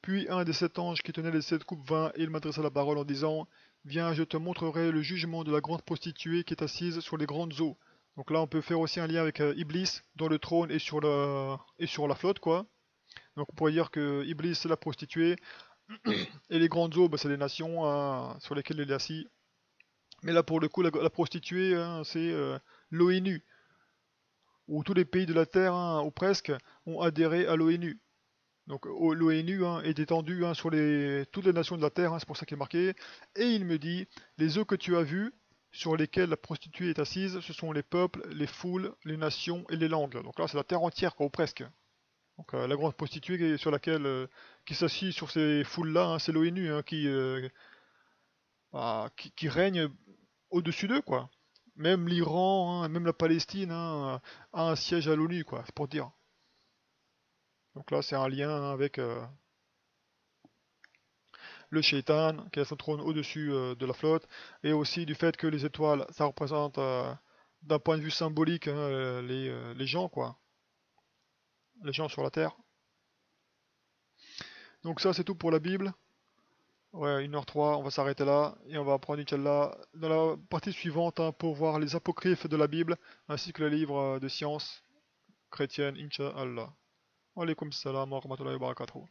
Puis un des 7 anges qui tenait les 7 coupes vint et il m'adressa la parole en disant, viens, je te montrerai le jugement de la grande prostituée qui est assise sur les grandes eaux. Donc là on peut faire aussi un lien avec Iblis, dont le trône est sur la flotte quoi. Donc on pourrait dire que Iblis c'est la prostituée, et les grandes eaux c'est les nations sur lesquelles il est assis. Mais là pour le coup la prostituée hein, c'est l'ONU, où tous les pays de la Terre, hein, ou presque, ont adhéré à l'ONU. Donc l'ONU hein, est étendue hein, sur toutes les nations de la Terre, hein, c'est pour ça qu'il est marqué. Et il me dit, les eaux que tu as vues, sur lesquelles la prostituée est assise, ce sont les peuples, les foules, les nations et les langues. Donc là c'est la Terre entière, quoi, ou presque. Donc la grande prostituée sur laquelle qui s'assit sur ces foules-là, hein, c'est l'ONU hein, qui règne au-dessus d'eux, quoi. Même l'Iran, hein, même la Palestine hein, a un siège à l'ONU, quoi, c'est pour dire. Donc là, c'est un lien hein, avec le Shaitan, qui a son trône au-dessus de la flotte, et aussi du fait que les étoiles, ça représente, d'un point de vue symbolique, hein, les gens, quoi. Les gens sur la terre. Donc ça, c'est tout pour la Bible. Ouais, 1h03, on va s'arrêter là, et on va prendre Inch'Allah dans la partie suivante hein, pour voir les apocryphes de la Bible, ainsi que le livre de sciences chrétiennes, Inch'Allah. Wa alaykoum salam wa rahmatullahi wa barakatuh.